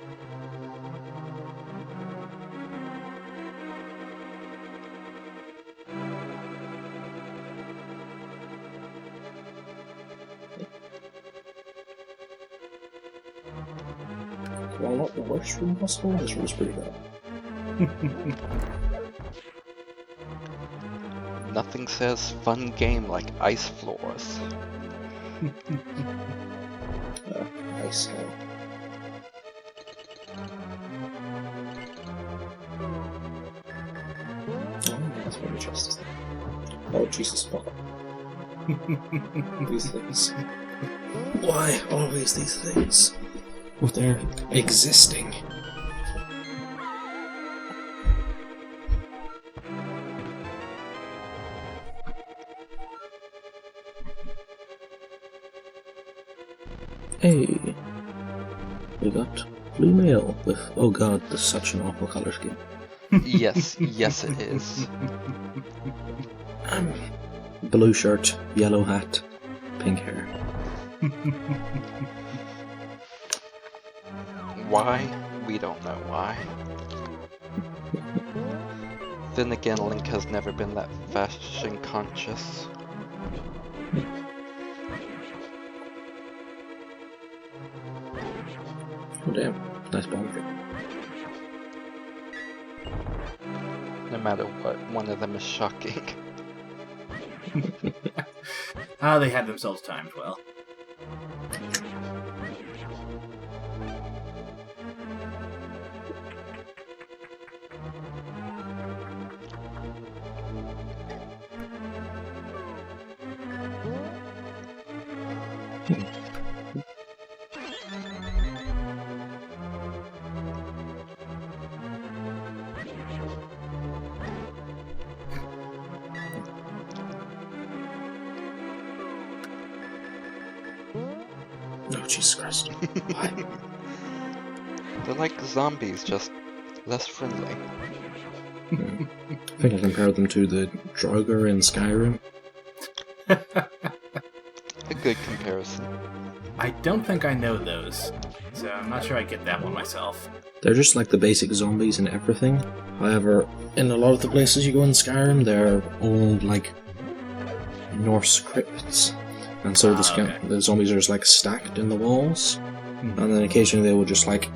Well, not the worst room possible, this room's pretty bad.
Nothing says fun game like ice floors.
Ice hell. Oh, that's what we trust. Oh, Jesus, fuck. These things. Why always these things? With their existing. Hey, we got blue mail with, oh god, this is such an awful color scheme.
Yes, yes it is.
Blue shirt, yellow hat, pink hair.
Why? We don't know why. Then again, Link has never been that fashion conscious.
Oh damn, nice bomb.
No matter what, one of them is shocking.
Ah, they had themselves timed well.
Oh, Jesus Christ. Why?
They're like zombies, just less friendly.
I think I compared them to the Draugr in Skyrim.
A good comparison.
I don't think I know those, so I'm not sure I get that one myself.
They're just like the basic zombies and everything. However, in a lot of the places you go in Skyrim, they're old, like, Norse crypts. And so the zombies are just, like, stacked in the walls. And then occasionally they will just, like,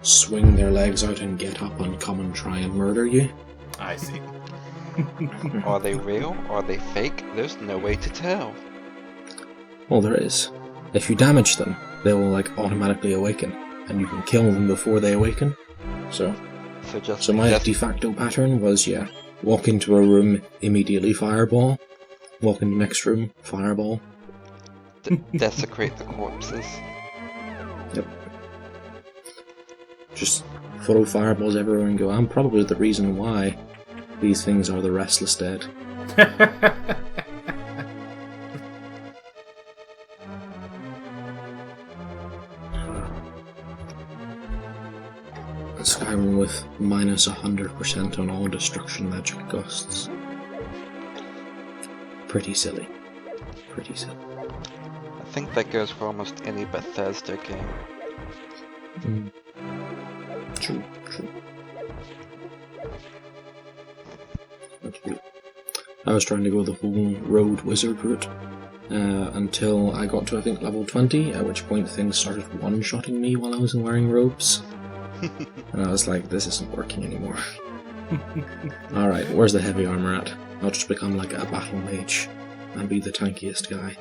swing their legs out and get up and come and try and murder you.
I see.
Are they real? Are they fake? There's no way to tell.
Well, there is. If you damage them, they will, like, automatically awaken. And you can kill them before they awaken. So my de facto pattern was, yeah, walk into a room, immediately fireball. Walk in the next room, fireball.
Desecrate the corpses.
Yep. Just throw fireballs everywhere and go, I'm probably the reason why these things are the restless dead. Skyrim with minus 100% on all destruction magic costs. Pretty silly. Pretty silly.
I think that goes for almost any Bethesda game.
True. I was trying to go the whole road wizard route until I got to, I think, level 20, at which point things started one-shotting me while I was wearing robes. And I was like, this isn't working anymore. Alright, where's the heavy armor at? I'll just become like a battle mage and be the tankiest guy.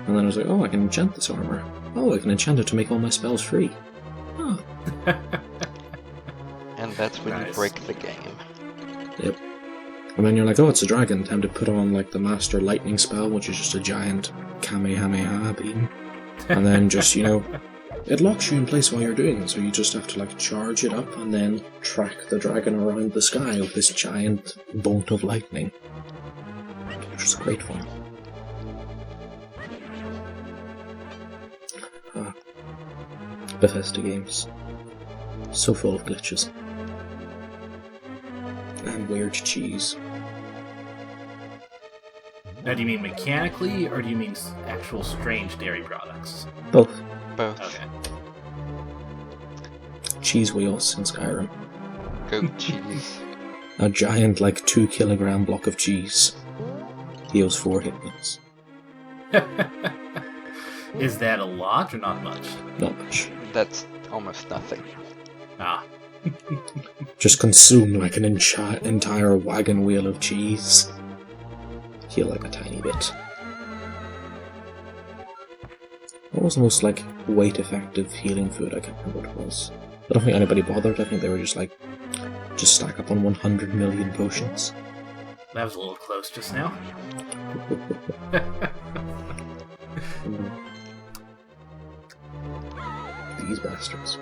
And then I was like, oh, I can enchant this armor. Oh, I can enchant it to make all my spells free. Oh.
And that's when
Nice.
you break the game.
Yep. And then you're like, oh, it's a dragon. Time to put on like the Master Lightning spell, which is just a giant Kamehameha beam. And then just, it locks you in place while you're doing it, so you just have to like charge it up and then track the dragon around the sky with this giant bolt of lightning. Which is great fun. Bethesda games. So full of glitches. And weird cheese.
Now, do you mean mechanically, or do you mean actual strange dairy products?
Both.
Both.
Okay.
Cheese wheels in Skyrim.
Goat cheese.
A giant, like, 2 kilogram block of cheese. Heals 4 hit points.
Is that a lot or not much?
Not much.
That's almost nothing.
Ah.
Just consume like an entire wagon wheel of cheese. Heal like a tiny bit. What was the most like weight effective healing food? I can't remember what it was. I don't think anybody bothered. I think they were just like, just stack up on 100 million potions.
That was a little close just now.
These bastards.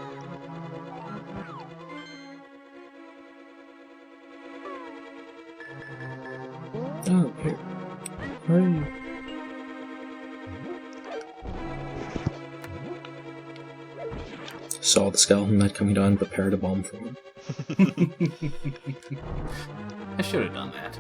Oh, here. Where are you? saw the skeleton knight coming down and prepared a bomb for him.
I should have done that.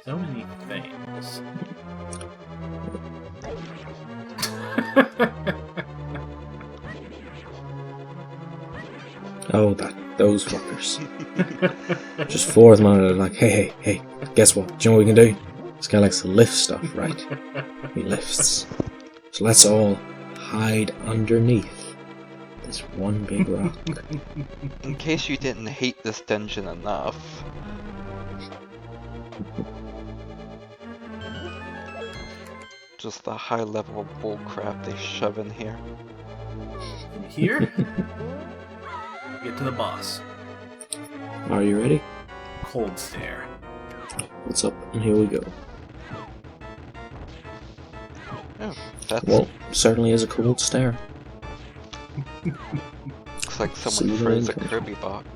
So many things.
Oh, those fuckers. Just 4 of them are like, hey, guess what? Do you know what we can do? This guy likes to lift stuff, right? He lifts. So let's all hide underneath this one big rock.
In case you didn't hate this dungeon enough. Just the high level of bullcrap they shove in here.
From here, get to the boss.
Are you ready?
Cold stare.
What's up? And here we go.
Oh, that's
Well, certainly is a cold stare.
looks like someone
Soothing
froze a
and
Kirby box.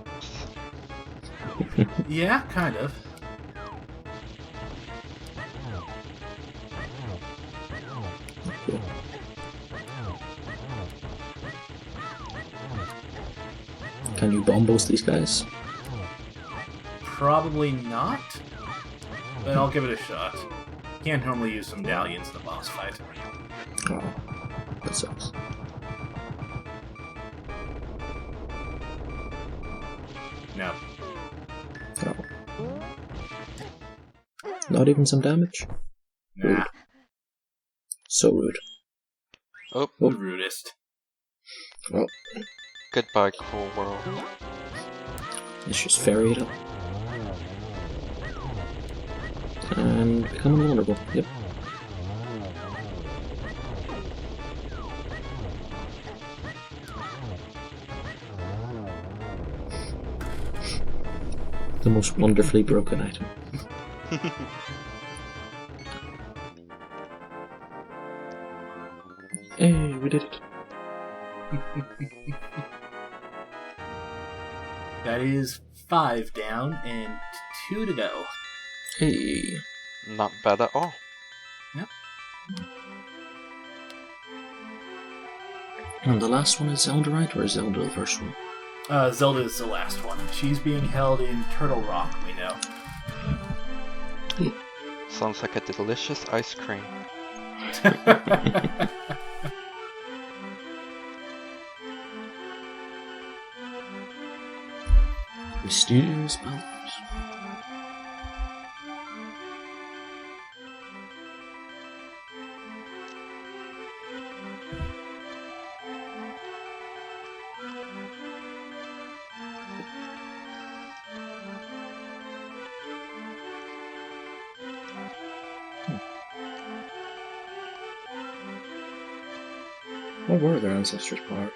Yeah, kind of.
Can you bombos these guys?
Probably not, but I'll give it a shot. Can't normally use some medallions in the boss fight.
Oh, that sucks.
No.
Oh. Not even some damage?
Nah.
So rude.
Oh,
The rudest.
Well,
goodbye, cruel world.
let's just ferry it up. And become invulnerable. Yep. The most wonderfully broken item. Hey, we did it.
That is 5 down and 2 to go.
Hey.
Not bad at all.
Yep.
And the last one is Zelda, right? Or is Zelda the first one?
Zelda is the last one. She's being held in Turtle Rock, we know.
Sounds like a delicious ice cream.
Mysterious powers. What were their ancestors' powers?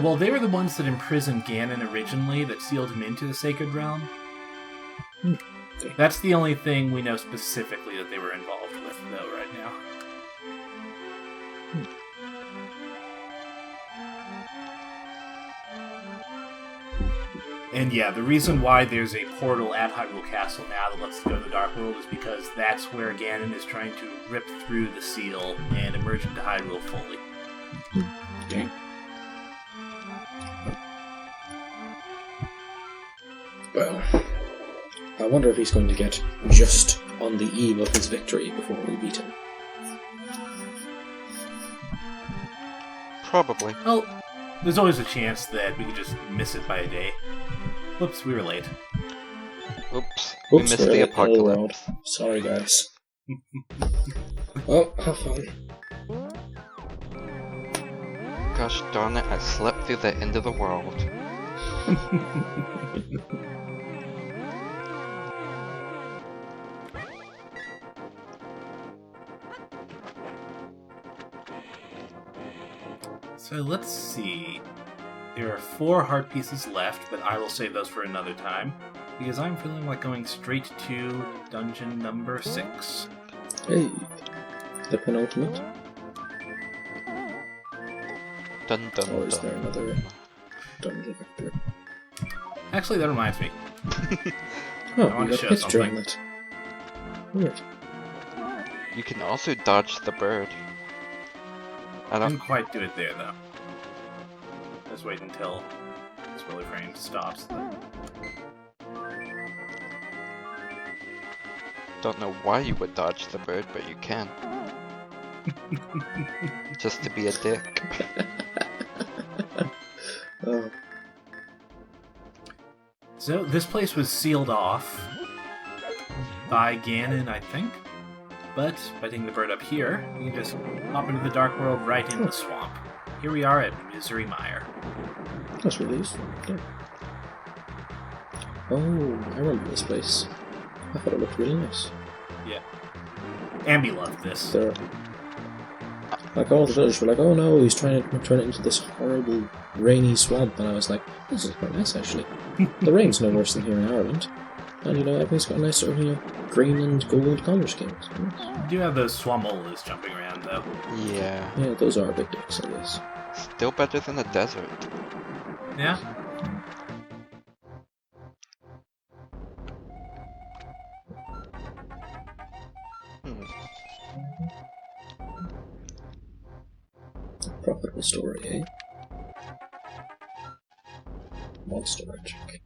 Well, they were the ones that imprisoned Ganon originally, that sealed him into the Sacred Realm.
Okay.
That's the only thing we know specifically that they were involved with, though, right now. And yeah, the reason why there's a portal at Hyrule Castle now that lets us go to the Dark World is because that's where Ganon is trying to rip through the seal and emerge into Hyrule fully.
Okay. Well, I wonder if he's going to get just on the eve of his victory before we beat him.
Probably.
Well, there's always a chance that we could just miss it by a day. Whoops, we were late.
Oops. We missed
we're
the
late. Hello, world.
apocalypse.
Sorry, guys. Well, have fun.
Gosh darn it, I slept through the end of the world.
So let's see. There are 4 heart pieces left, but I will save those for another time, because I'm feeling like going straight to dungeon number 6.
Hey, the penultimate.
Dun dun
Or is
dun.
there another dungeon up here?
Actually, that reminds me.
Oh,
want
we
to
got
show
hits during
something.
that. Weird.
You can also dodge the bird. I don't.
Didn't quite do it there, though. Let's wait until this roller frame stops.
Don't know why you would dodge the bird, but you can. Just to be a dick.
Oh,
So, this place was sealed off by Ganon, I think. But, by taking the bird up here, we can just hop into the Dark World right in the swamp. Here we are at Misery Mire.
that's really useful. Yeah. Oh, I remember this place. I thought it looked really nice.
Yeah. Ambi loved this.
There, like all the villagers were like, "Oh no, he's trying to turn it into this horrible rainy swamp," and I was like, "This is quite nice actually. The rain's no worse than here in Ireland, and everything's got a nice sort of green and gold colour schemes."
We do have those swammolas jumping around, though.
Yeah.
Yeah, those are big dicks, I guess.
Still better than the desert.
Yeah?
Hmm.
Profitable story, eh? Monster magic.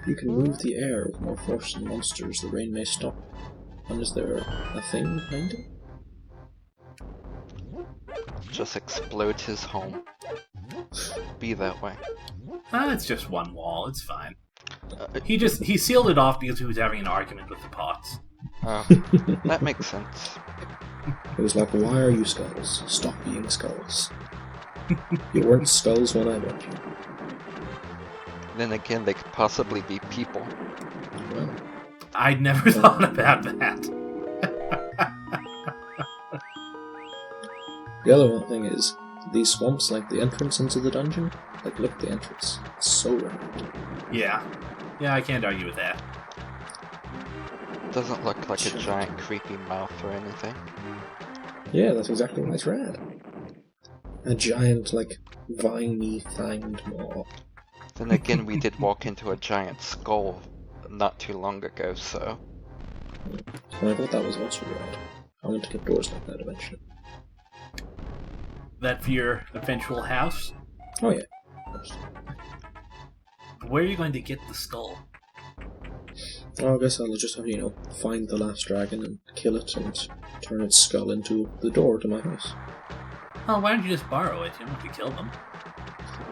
You can move the air with more force than monsters. The rain may stop. And is there a thing behind it?
Just explode his home. Be that way.
It's just one wall, it's fine.
Uh,
He sealed it off because he was having an argument with the pots.
oh, that makes sense.
It was like, why are you skulls? Stop being skulls. You weren't skulls when I met you.
Then again, they could possibly be people.
Well,
I'd never thought about that.
the other one thing is, these swamps, like the entrance into the dungeon, like look at the entrance. It's so round.
Yeah. Yeah, I can't argue with that.
Doesn't look like a giant creepy mouth or anything.
Yeah, that's exactly why it's rad. A giant, like, viney fanged maw.
Then again, we did walk into a giant skull not too long ago, so...
And I thought that was also rad. I want to get doors like that eventually.
That for your eventual house?
Oh yeah.
Where are you going to get the skull?
Oh, I guess I'll just have, find the last dragon and kill it and turn its skull into the door to my house.
Oh, why don't you just borrow it? You don't have to kill them.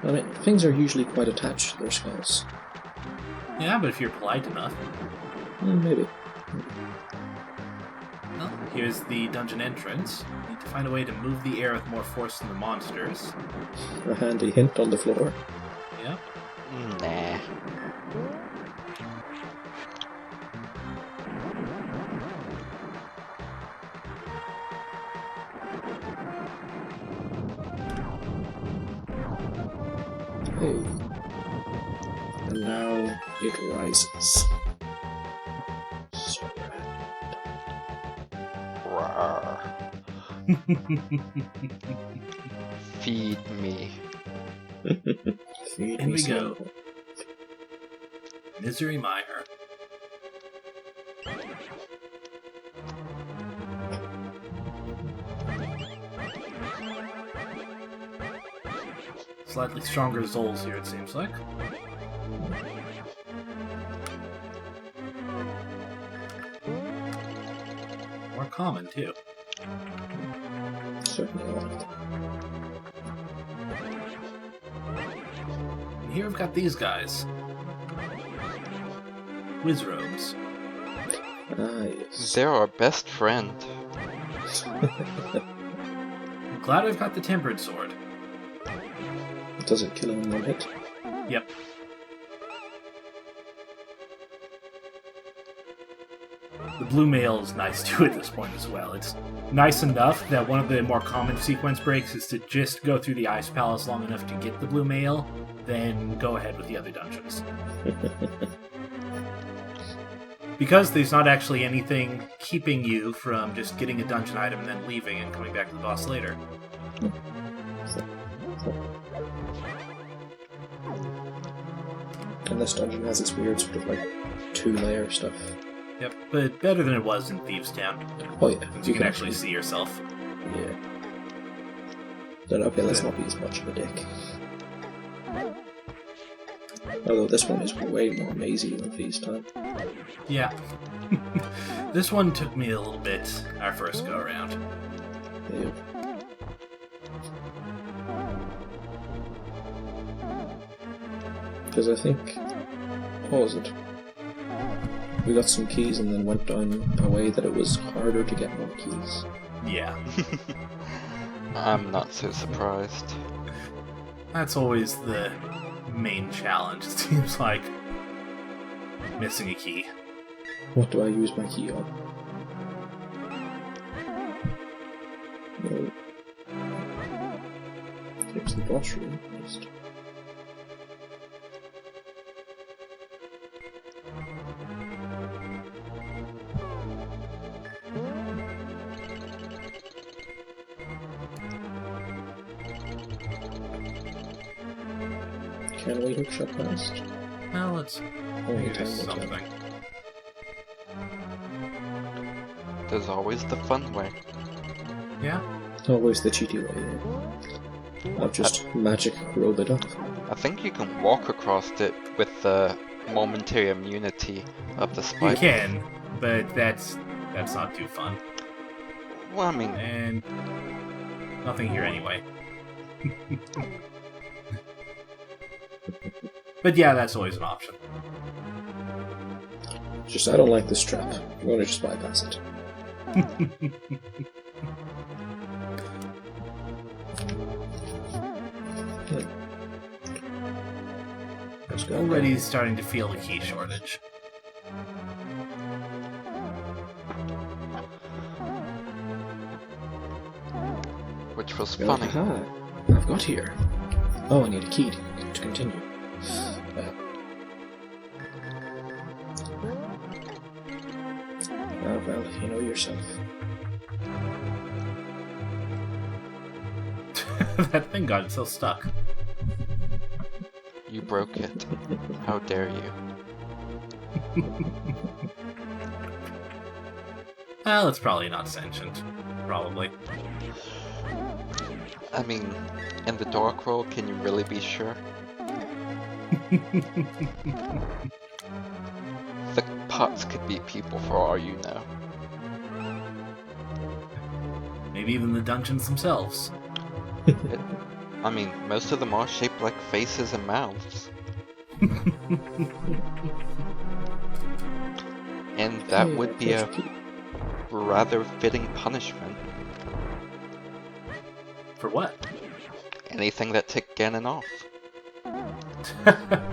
I mean, things are usually quite attached to their skulls.
Yeah, but if you're polite enough.
Maybe.
Well, here's the dungeon entrance. You need to find a way to move the air with more force than the monsters.
A handy hint on the floor.
Yep.
Nah.
Hey. And now it rises. So
Rawr. Feed me.
Feed
In
me
we
some.
go. Misery Mire. Slightly stronger Zols here, it seems like. More common, too.
Certainly a lot of them.
And here we've got these guys. Wizrobes.
Ah, yes.
They're our best friend.
I'm glad I've got the Tempered Sword.
Does it kill him in one hit?
Yep. The blue mail is nice too at this point as well. It's nice enough that one of the more common sequence breaks is to just go through the Ice Palace long enough to get the blue mail, then go ahead with the other dungeons. because there's not actually anything keeping you from just getting a dungeon item and then leaving and coming back to the boss later.
And this dungeon has its weird sort of like 2-layer stuff.
Yep, but better than it was in Thieves' Town.
Oh yeah,
You can actually see yourself.
Yeah. Then okay, let's not be as much of a dick. Although this one is way more mazy than Thieves' Town.
Yeah. This one took me a little bit our first go around.
Yeah. Because I think, what was it? We got some keys and then went down a way that it was harder to get more keys.
Yeah.
I'm not so surprised.
That's always the main challenge, it seems like. Missing a key.
What do I use my key on? No. Here's the boss room first. Can we hook shot past?
Well, let's
Only
do
10 minutes
something.
left.
There's always the fun way.
Yeah?
Always the cheaty way. Not just magic roll it up.
I think you can walk across it with the momentary immunity of the
You
spike.
can, but that's not too fun.
Well, I mean,
And nothing here anyway. But yeah, that's always an option.
Just I don't like this trap. I'm gonna just bypass it. Let's go.
Already starting to feel the key shortage.
which was
Go.
funny.
Aha. I've got here. Oh, I need a key to continue. Well, you know yourself.
That thing got so stuck.
You broke it. How dare you?
Well, it's probably not sentient. Probably.
I mean, in the Dark World, can you really be sure? The pots could be people for all you know.
Maybe even the dungeons themselves.
I mean, most of them are shaped like faces and mouths. And that
Hey,
would be a
first key.
rather fitting punishment.
For what?
Anything that ticked Ganon off.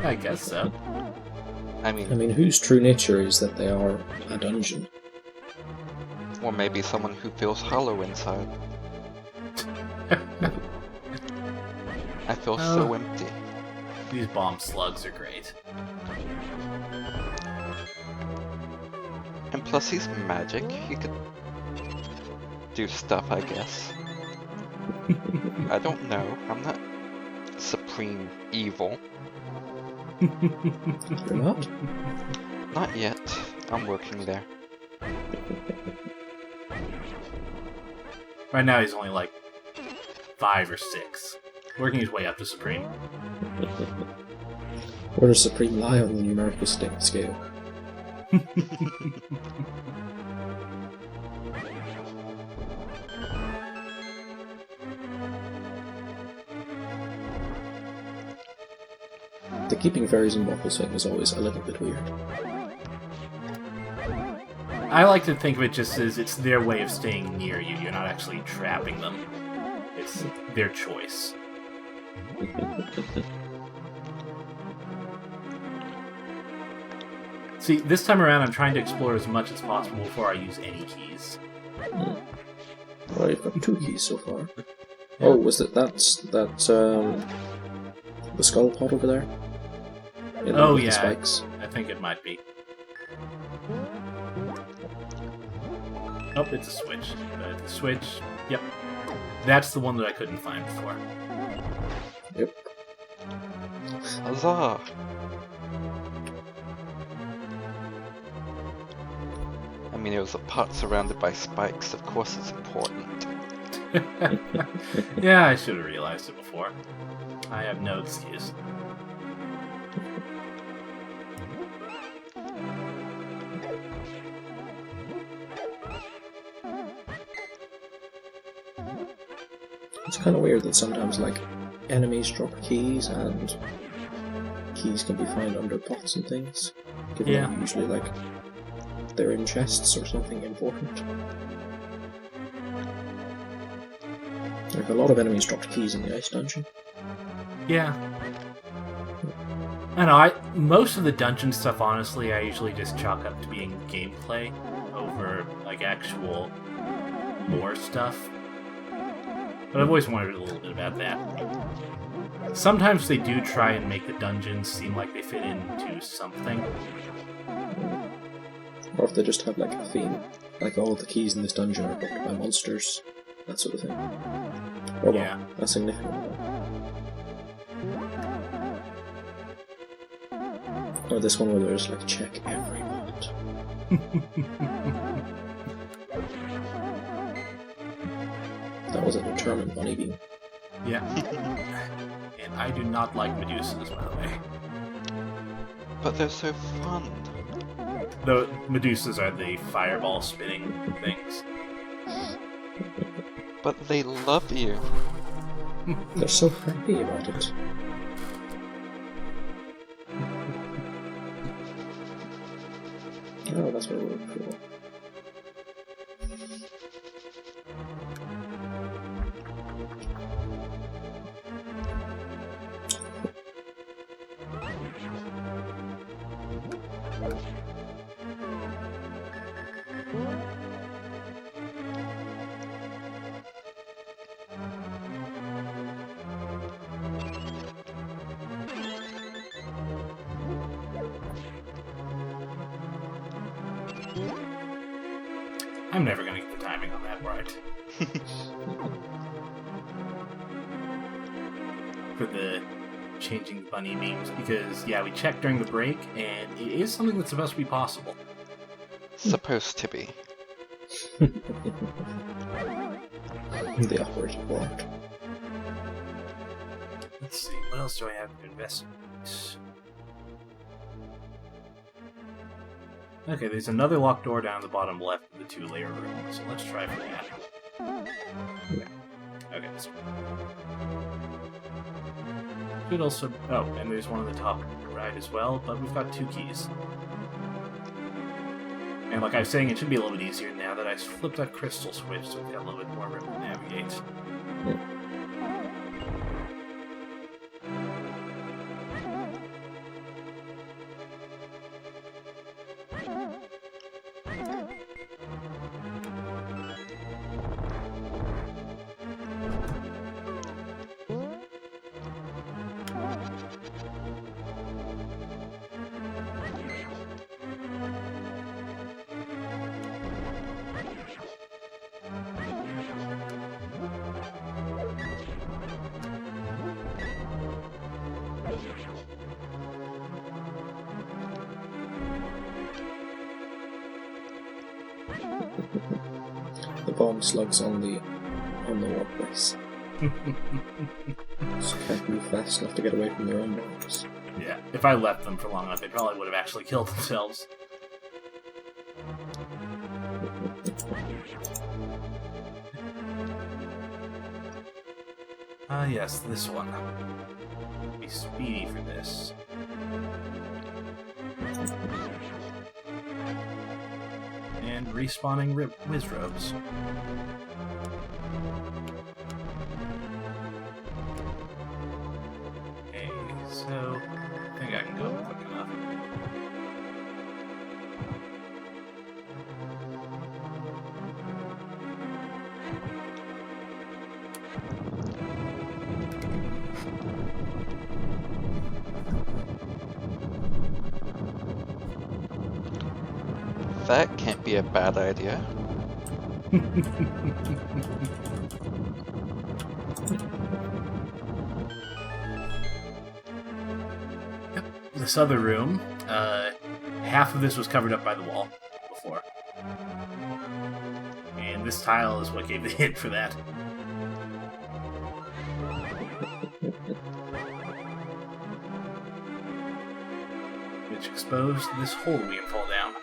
I guess so.
I
I
mean,
mean, whose true nature is that they are a dungeon?
or maybe someone who feels hollow inside. I feel so
Oh.
empty.
These bomb slugs are great.
And plus he's magic, he could do stuff, I guess. I don't know, I'm not supreme evil.
You're not?
Not yet, I'm working there.
Right now he's only like 5 or 6. Working his way up to Supreme.
Where does Supreme lie on the numerical scale? The keeping fairies in Waffles thing was always a little bit weird.
I like to think of it just as it's their way of staying near you. You're not actually trapping them. It's their choice. See, this time around I'm trying to explore as much as possible before I use any keys.
Right, I've got 2 keys so far. Oh, was it that's the skull pot over there?
Oh,
with the
yeah.
spikes.
I think it might be. Oh, it's a switch. The switch. Yep. That's the one that I couldn't find before.
Yep.
Huzzah! I mean, it was a pot surrounded by spikes. Of course it's important.
Yeah, I should have realized it before. I have no excuse.
It's kind of weird that sometimes, like, enemies drop keys and keys can be found under pots and things. Given
Yeah.
that usually, like, they're in chests or something important. Like, a lot of enemies dropped keys in the ice dungeon.
Yeah. I know, most of the dungeon stuff, honestly, I usually just chalk up to being gameplay over, like, actual lore stuff. But I've always wondered a little bit about that. Sometimes they do try and make the dungeons seem like they fit into something.
Or if they just have, like, a theme. Like, all the keys in this dungeon are blocked by monsters. That sort of thing. Or,
Yeah.
well, a significant one. Or this one where there's, like, check every pot. That was a determined bunny beam.
Yeah. And I do not like Medusas, by the way.
But they're so fun.
The Medusas are the fireball spinning things.
But they love you.
They're so happy about it. Oh, that's what we're cool.
I'm never gonna get the timing on that right. For the changing bunny beams, because, yeah, we checked during the break, and it is something that's supposed to be possible.
Supposed to be.
The awkward part.
Let's see, what else do I have to investigate? Okay, there's another locked door down the bottom left of the two-layer room, so let's try for that. Okay, that's good. Should also... Oh, and there's one on the top right as well, but we've got 2 keys. And like I was saying, it should be a little bit easier now that I flipped that crystal switch, so we've got a little bit more room to navigate.
The bomb slugs on the workplace. Just can't move fast enough to get away from their own bombs.
Yeah, if I left them for long enough, they probably would have actually killed themselves. Ah, yes, this one. Be speedy for this. And respawning Wizrobes. Okay, so I think I can go quick enough.
That can't be a bad idea.
Yep. This other room, half of this was covered up by the wall before. And this tile is what gave the hint for that. Which exposed this hole we can fall down.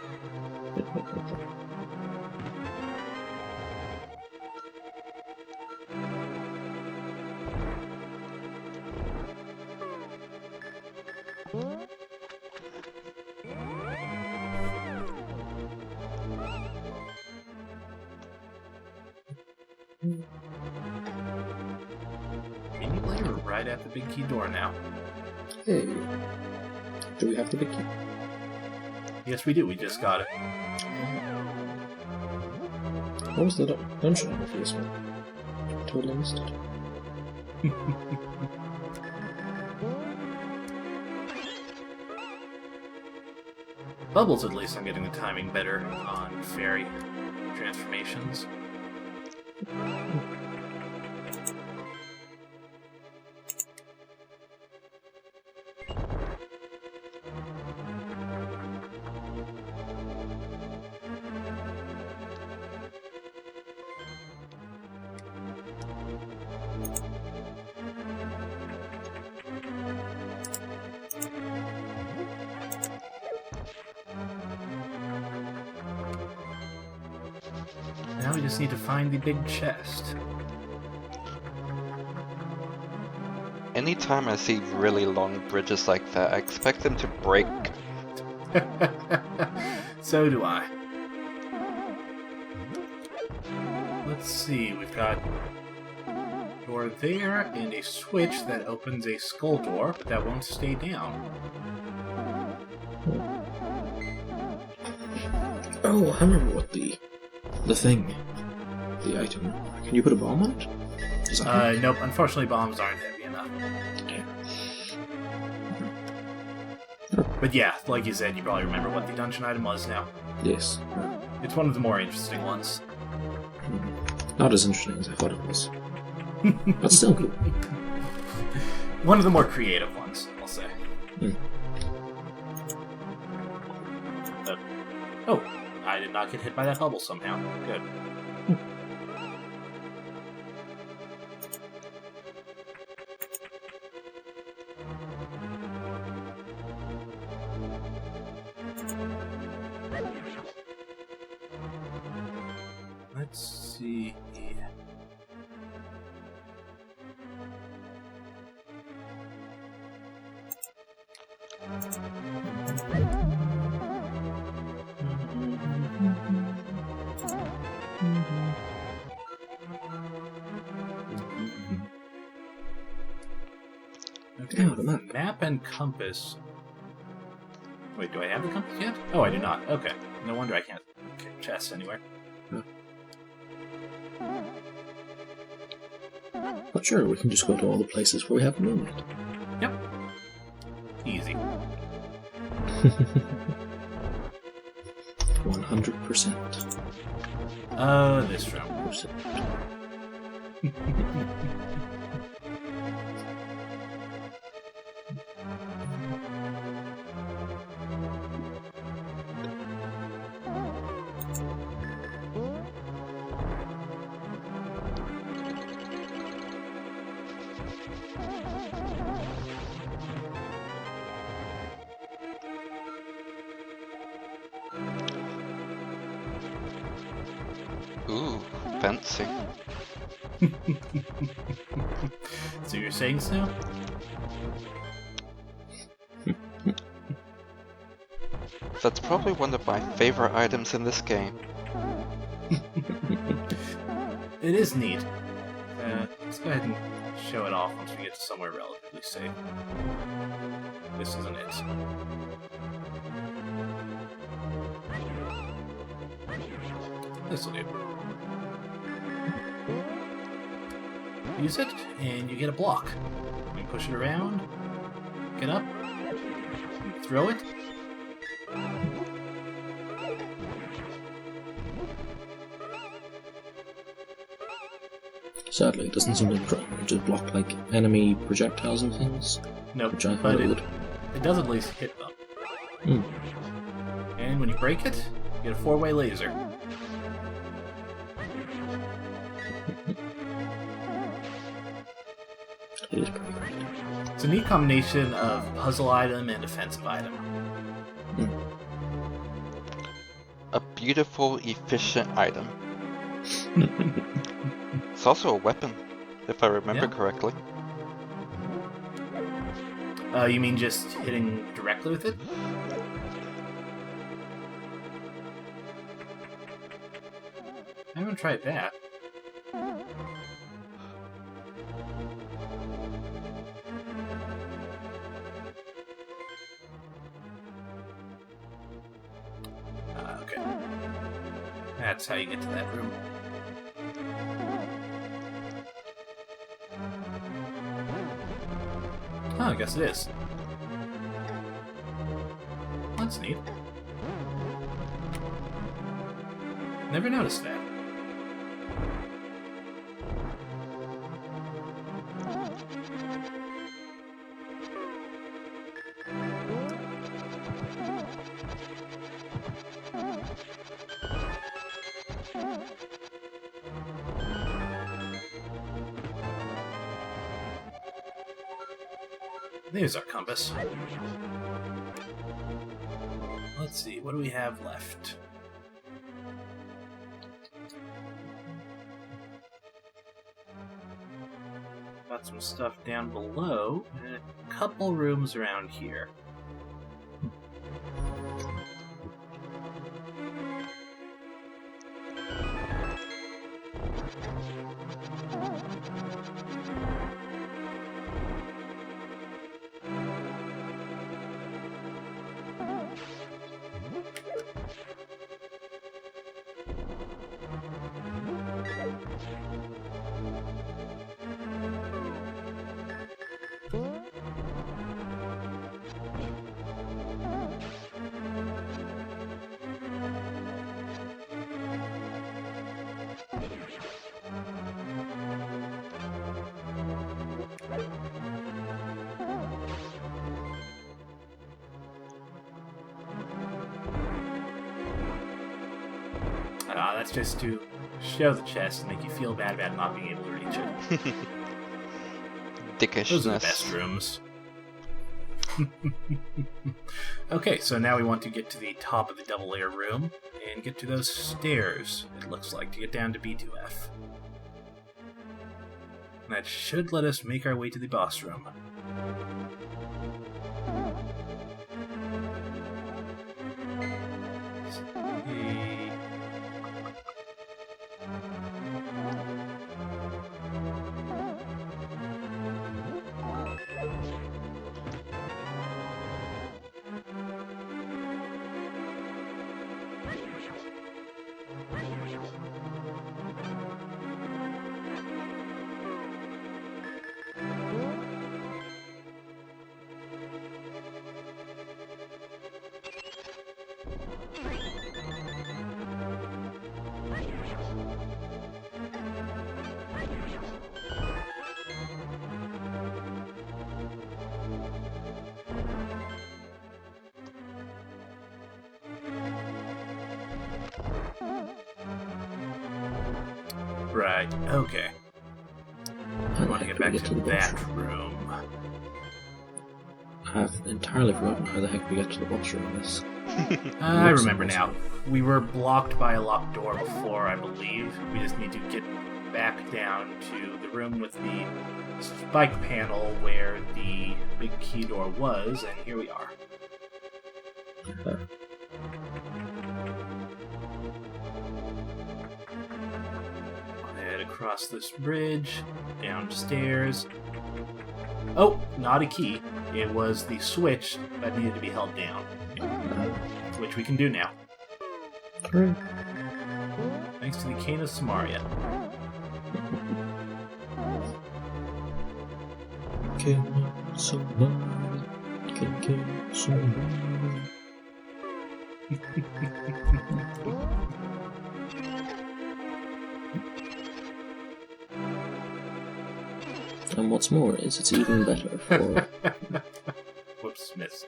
Mini player right at the big key door now.
Hey. Do we have the big key?
Yes, we do. We just got it.
What was the dungeon on the first one? Totally missed it.
Bubbles, at least, I'm getting the timing better on fairy transformations. Now we just need to find the big chest.
Anytime I see really long bridges like that, I expect them to break.
So do I. Let's see, we've got a door there and a switch that opens a skull door, but that won't stay down.
Oh, I remember what the thing, the item. Can you put a bomb on it? Does that work?
Nope, unfortunately bombs aren't heavy enough.
Okay.
But yeah, like you said, you probably remember what the dungeon item was now.
Yes.
It's one of the more interesting ones.
Not as interesting as I thought it was. But still cool.
One of the more creative ones, I'll say. Oh, I did not get hit by that bubble somehow. Good. Let's see. Okay,
Oh, the map.
Map and compass. Wait, do I have the compass yet? Oh, I do not. Okay. No wonder I can't get chests anywhere.
But sure, we can just go to all the places where we haven't been yet.
Yep. Easy.
100%.
This room.
Ooh, fancy.
So you're saying so?
That's probably one of my favorite items in this game.
It is neat. Let's go ahead and show it off once we get to somewhere relatively safe. This isn't it. This'll do. Use it, and you get a block. You can push it around, get up, throw it.
Sadly, it doesn't seem to block like enemy projectiles and things,
Nope,
which I
but
thought it would.
it does at least hit them.
Hmm.
And when you break it, you get a 4-way laser.
It is pretty great.
It's a neat combination of puzzle item and defensive item.
A beautiful, efficient item. It's also a weapon, if I remember correctly.
You mean just hitting directly with it? I haven't tried that. Okay. That's how you get to that room. Oh, I guess it is. That's neat. Never noticed that. There's our compass. Let's see, what do we have left? Got some stuff down below, and a couple rooms around here. That's just to show the chest and make you feel bad about not being able to reach it.
Dickishness.
Those are the best rooms. Okay, so now we want to get to the top of the double layer room and get to those stairs, it looks like, to get down to B2F. That should let us make our way to the boss room. Right, okay. I want to get back to that room.
I've entirely forgotten how the heck we get to the boss room in this.
I remember now. We were blocked by a locked door before, I believe. We just need to get back down to the room with the spike panel where the big key door was, and here we are. Head across this bridge, downstairs. Oh, not a key. It was the switch that needed to be held down. Which we can do now.
Great.
Thanks to the Cane of Samaria.
Cane of Samaria. Cane of Samaria. And what's more is it's even better for...
Whoops, missed.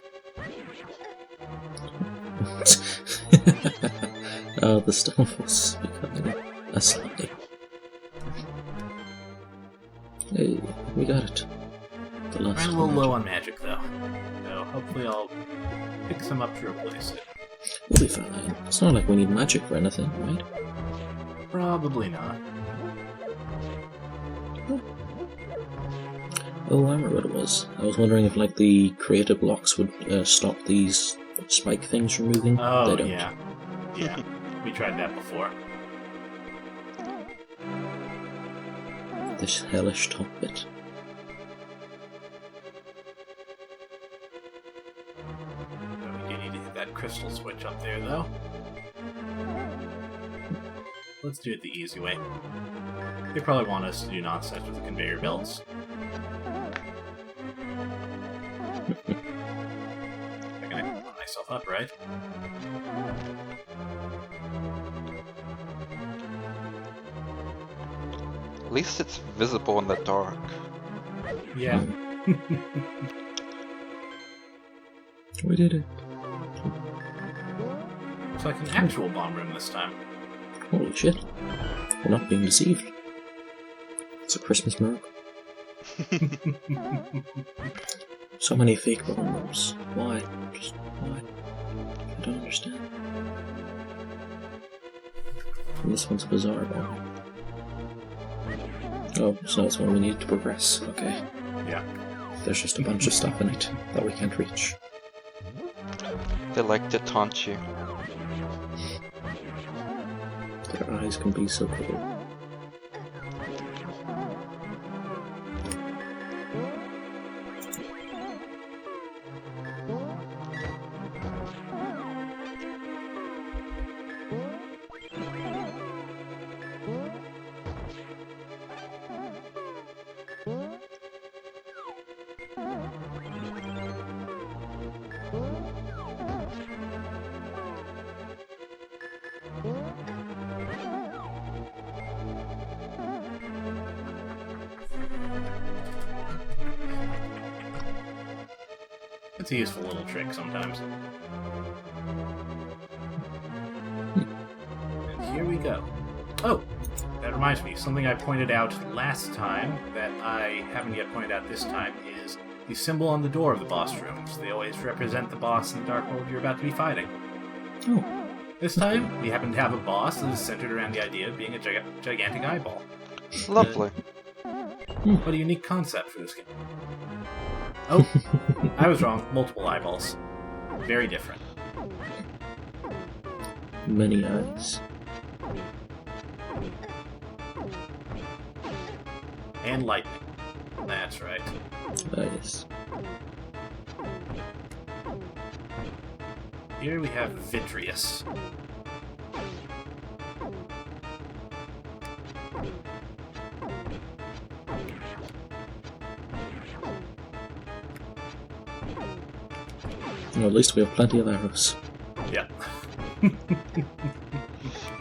Oh, the stuff was becoming a slide. Hey, we got it. The last
I'm a little
one.
low on magic, though. So hopefully I'll pick some up to replace it.
We'll be fine. It's not like we need magic for anything, right?
Probably not.
Oh, I remember what it was. I was wondering if, like, the creative blocks would stop these spike things from moving.
Oh,
They don't.
yeah. Yeah, we tried that before.
This hellish top bit.
We do need to hit that crystal switch up there, though. Let's do it the easy way. They probably want us to do nonsense with the conveyor belts. I can put myself up, right?
At least it's visible in the dark.
Yeah.
We did it.
It's like an actual bomb room this time.
Holy shit. We're not being deceived. It's a Christmas miracle. So many fake bomb rooms. Why? Just why? I don't understand. And this one's a bizarre bomb. Oh, so that's one we need to progress. Okay.
Yeah.
There's just a bunch of stuff in it that we can't reach.
They like to taunt you.
Their eyes can be so cool.
It's a useful little trick sometimes. And here we go. Oh! That reminds me, something I pointed out last time that I haven't yet pointed out this time is the symbol on the door of the boss rooms. They always represent the boss in the dark world you're about to be fighting.
Oh.
This time, we happen to have a boss that is centered around the idea of being a gigantic eyeball.
Lovely.
What a unique concept for this game. Oh, I was wrong. Multiple eyeballs. Very different.
Many eyes.
And lightning. That's right.
Yes.
Here we have Vitreous.
Well, at least we have plenty of arrows.
Yeah.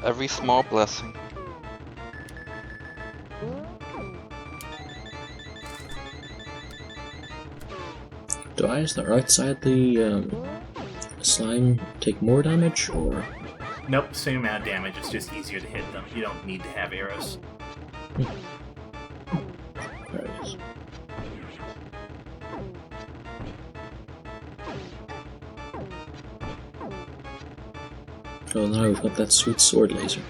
Every small blessing.
Do eyes that are outside the slime take more damage, or...?
Nope, same amount of damage. It's just easier to hit them. You don't need to have arrows.
There it is. Oh, now we've got that sweet sword laser.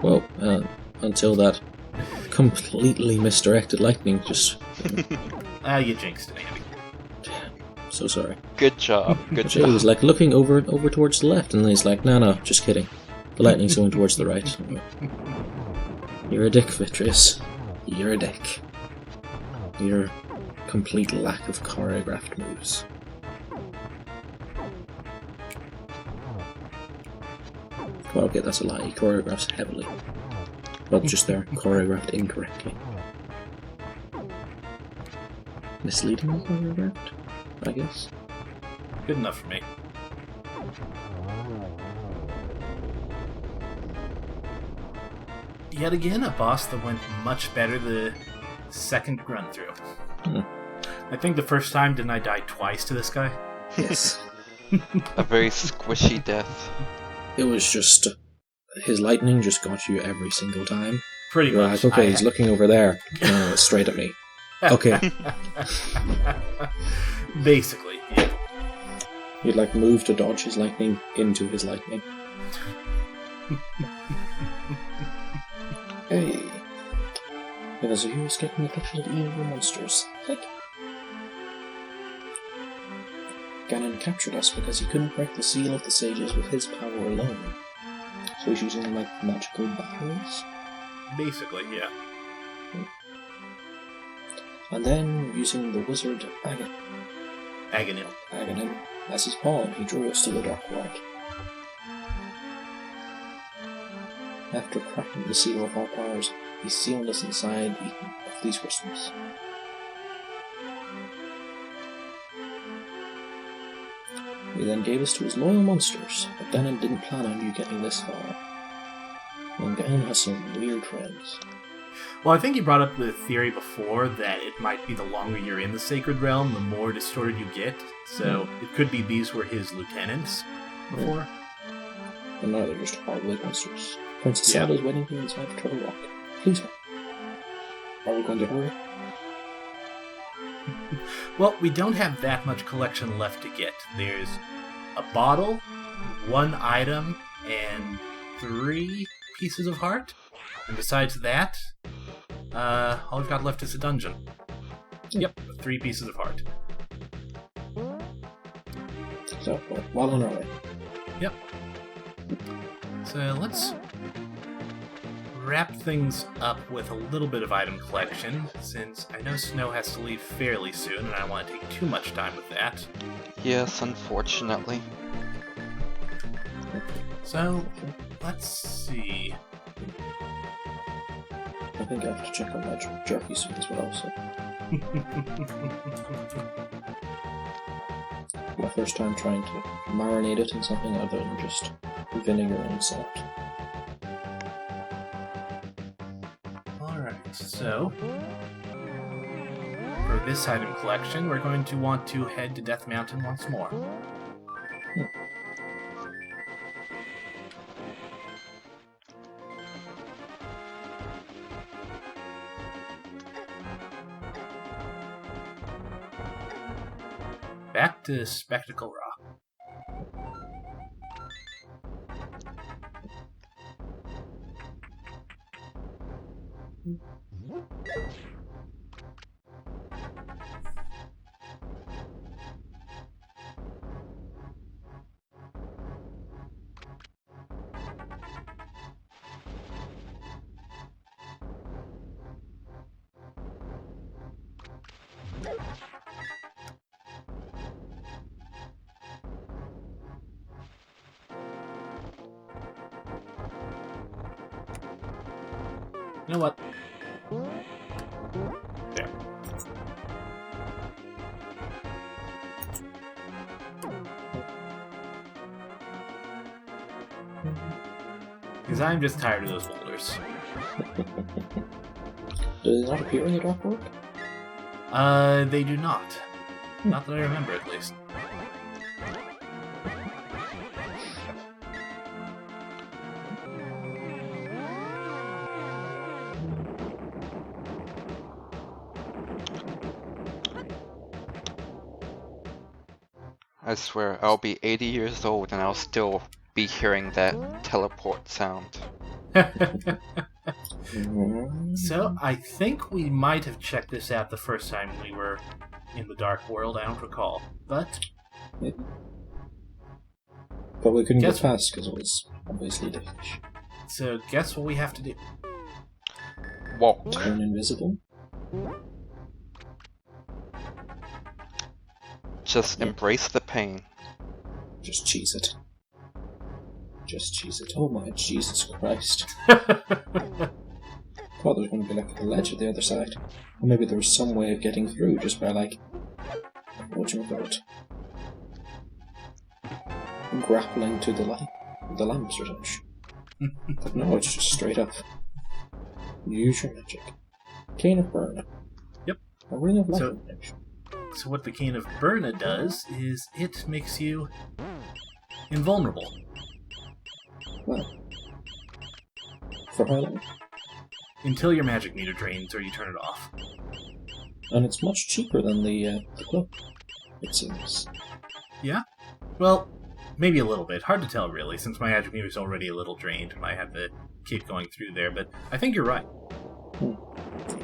Well, until that completely misdirected lightning just...
You jinxed it, Andy.
So sorry.
Good job. Good
He was
job.
like looking over towards the left, and then he's like, no, just kidding. The lightning's going towards the right. You're a dick, Vitreous. You're a dick. Your complete lack of choreographed moves. Well, okay, that's a lie. He choreographs heavily. Well, just there, choreographed incorrectly. Misleadingly choreographed, I guess.
Good enough for me. Yet again, a boss that went much better second run through.
Hmm.
I think the first time, didn't I die twice to this guy?
Yes.
A very squishy death.
It was just... his lightning just got you every single time.
Pretty
You're
much.
like, okay, he's looking over there. No, it's straight at me. Okay.
Basically, yeah.
You'd like move to dodge his lightning into his lightning. Hey. There's a hero escaping the collection of evil monsters. Like, Ganon captured us because he couldn't break the seal of the sages with his power alone. So he's using, like, magical batteries.
Basically, yeah.
And then, using the wizard
Aghanim.
Aghanim as his pawn, he drew us to the Dark World. After cracking the seal of our powers, he sealed us inside Eden of these crystals. He then gave us to his loyal monsters, but Ganon didn't plan on you getting this far. And Ganon has some weird friends.
Well, I think you brought up the theory before that it might be the longer you're in the Sacred Realm, the more distorted you get. So it could be these were his lieutenants before.
And now they're just horrible monsters. Princess Zelda's waiting for you inside of Turtle Rock. Please hurry. Are we going to hurry?
Well, we don't have that much collection left to get. There's a bottle, 1 item, and 3 pieces of heart. And besides that, all we've got left is a dungeon. Yep, 3 pieces of heart.
So, well on our way.
Yep. So let's wrap things up with a little bit of item collection, since I know Snow has to leave fairly soon, and I don't want to take too much time with that.
Yes, unfortunately.
So, let's see.
I think I have to check on my jerky soon as well, so... My first time trying to marinate it in something other than just vinegar and salt.
Alright, so... for this item collection, we're going to want to head to Death Mountain once more. Back to Spectacle Rock. You know what? There. Because I'm just tired of those boulders.
Do they not appear in the Dark World?
They do not. Not that I remember, at least.
I swear, I'll be 80 years old and I'll still be hearing that teleport sound.
So, I think we might have checked this out the first time we were in the Dark World, I don't recall. But...
But we couldn't
Guess-
get past because it was obviously difficult.
so, guess what we have to do?
Walk.
Turn invisible?
Just embrace the pain.
Just cheese it. Just cheese it. Oh my Jesus Christ. Thought there was going to be like a ledge at the other side. Or maybe there was some way of getting through just by like... whatchamacallit? Grappling to the lamps or such. But no, it's just straight up. Use your magic. Cane of Burna.
Yep.
A ring of life
So-
protection.
So what the Cane of Burna does is it makes you invulnerable.
Well, for how long?
Until your magic meter drains or you turn it off.
And it's much cheaper than the cloak, it seems.
Yeah? Well, maybe a little bit. Hard to tell, really, since my magic meter is already a little drained. I have to keep going through there, but I think you're right.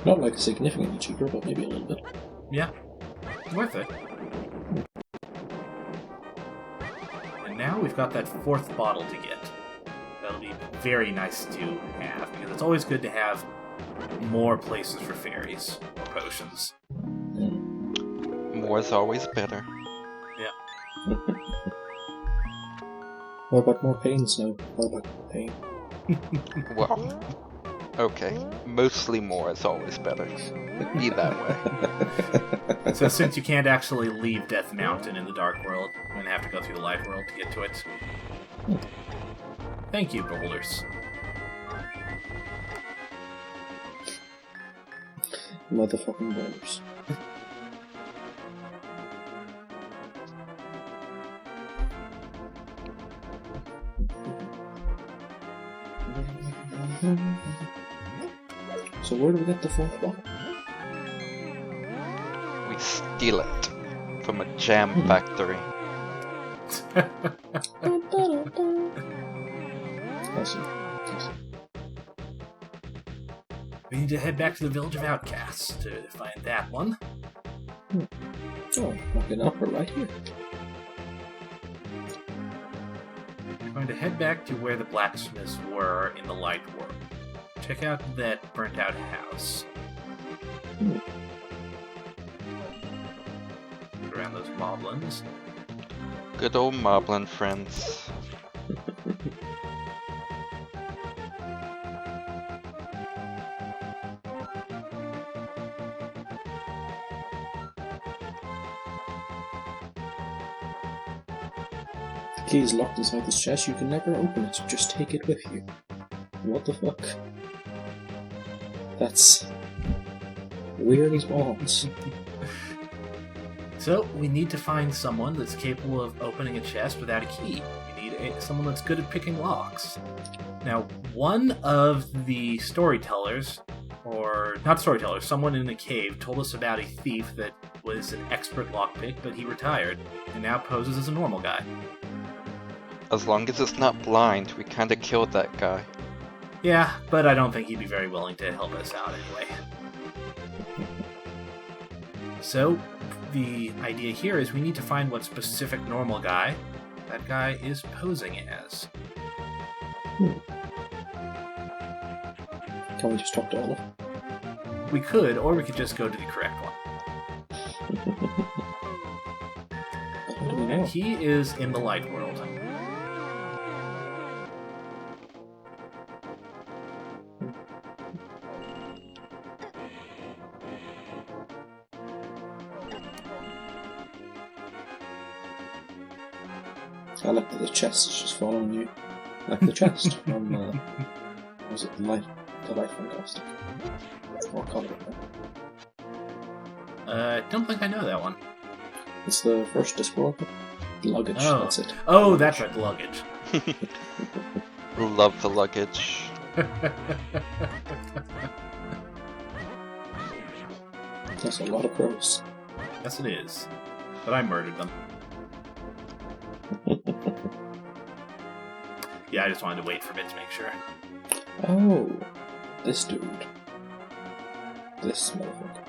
Not like significantly cheaper, but maybe a little bit.
Yeah. Worth it. And now we've got that fourth bottle to get. That'll be very nice to have, because it's always good to have more places for fairies or potions.
More is always better.
Yeah.
What about more pain, Snow? What about more pain?
Well, okay. Mostly more is always better. Be that way.
So since you can't actually leave Death Mountain in the Dark World, you're going to have to go through the Light World to get to it. Thank you, boulders.
Motherfucking boulders. So where do we get the fourth bottle?
We steal it from a jam factory.
I see.
We need to head back to the Village of Outcasts to find that one.
Oh, looking up or right here.
We're going to head back to where the blacksmiths were in the Light World. Check out that burnt-out house. Look around those moblins.
Good old Moblin friends.
The key is locked inside this chest. You can never open it. Just take it with you. What the fuck? That's weird as balls.
So, we need to find someone that's capable of opening a chest without a key. We need someone that's good at picking locks. Now, one of the storytellers, or not storytellers, someone in a cave told us about a thief that was an expert lockpick, but he retired, and now poses as a normal guy.
As long as it's not blind, we kinda killed that guy.
Yeah, but I don't think he'd be very willing to help us out anyway. So, the idea here is we need to find what specific normal guy that guy is posing as.
Can we just talk to all of them?
We could, or we could just go to the correct one.
How do we know?
And he is in the Light World.
I like that the chest is just following you. Like the chest from, was it the light fantastic? Or call it that.
Don't think I know that one.
It's the first Discworld luggage,
Oh.
that's it.
Oh, that's right, luggage.
Love the luggage.
That's a lot of crows.
Yes, it is. But I murdered them. Yeah, I just wanted to wait for a bit to make sure.
Oh, this dude. This motherfucker.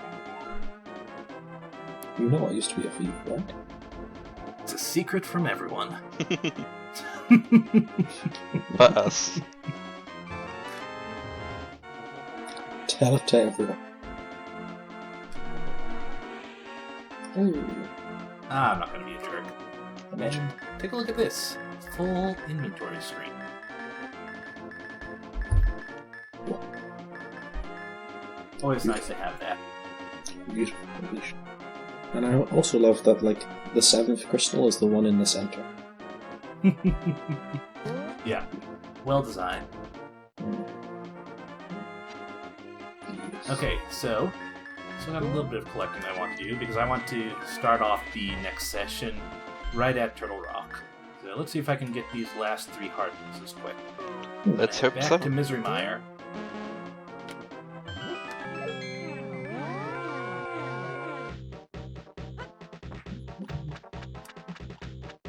You know I used to be a thief, right?
It's a secret from everyone.
But us.
Tell it to everyone. Ooh.
I'm not going to be a jerk.
Imagine.
And take a look at this. Full inventory screen. Always nice to have that.
Beautiful completion. And I also love that, like, the seventh crystal is the one in the center.
Yeah. Well designed. Okay, so I got a little bit of collecting I want to do because I want to start off the next session right at Turtle Rock. So let's see if I can get these last 3 heart pieces quick.
Let's hope
Back
so.
to Misery Mire.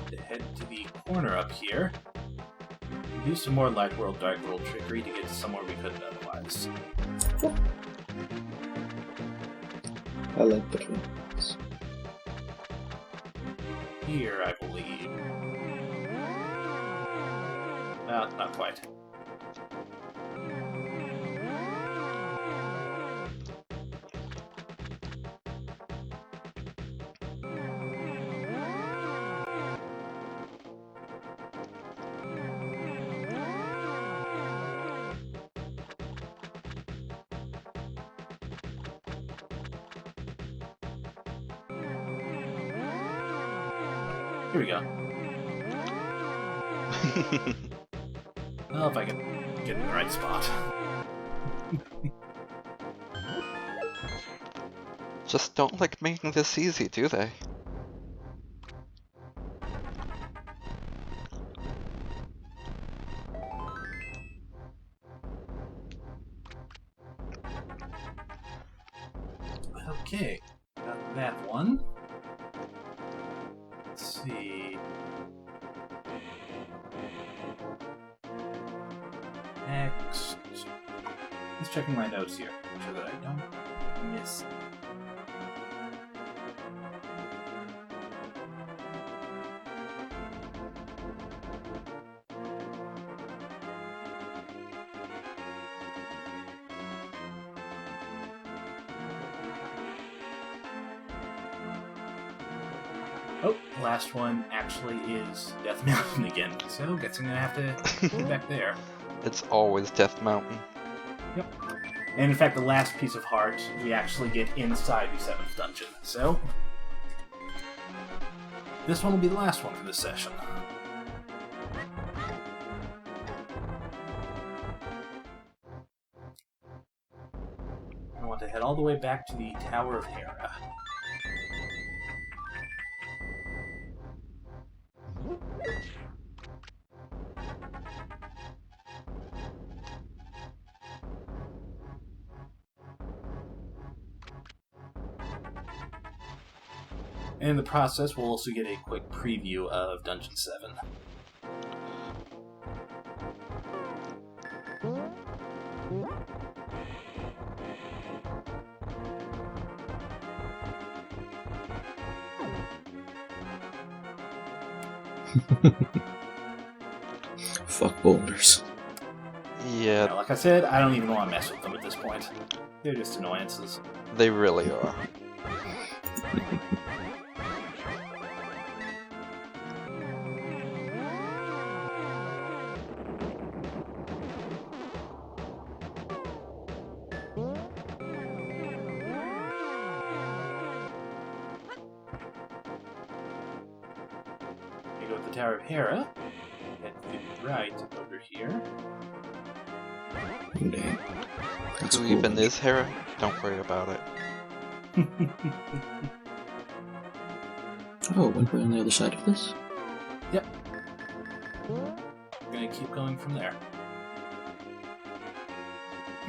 To head to the corner up here. Use some more Light World, Dark World trickery to get to somewhere we couldn't otherwise.
I like the twins.
Here, I believe. Not quite. Here we go. Well, if I can get in the right spot.
Just don't like making this easy, do they?
Okay, got that one. Let's see. Next. Just checking my notes here, make sure that I don't miss. Oh, last one actually is Death Mountain again, so guess I'm gonna have to get back there.
It's always Death Mountain.
Yep. And in fact, the last piece of heart we actually get inside the 7th dungeon, so this one will be the last one for this session. I want to head all the way back to the Tower of Hera. And in the process, we'll also get a quick preview of Dungeon 7.
Fuck boulders.
Yeah,
Now, like I said, I don't even want to mess with them at this point. They're just annoyances.
they really are.
You go to the Tower of Hera, head to the right over here.
Damn. That's
Who
cool.
even is Hera? Don't worry about it.
Oh, went we on the other side of this?
Yep. We're gonna keep going from there.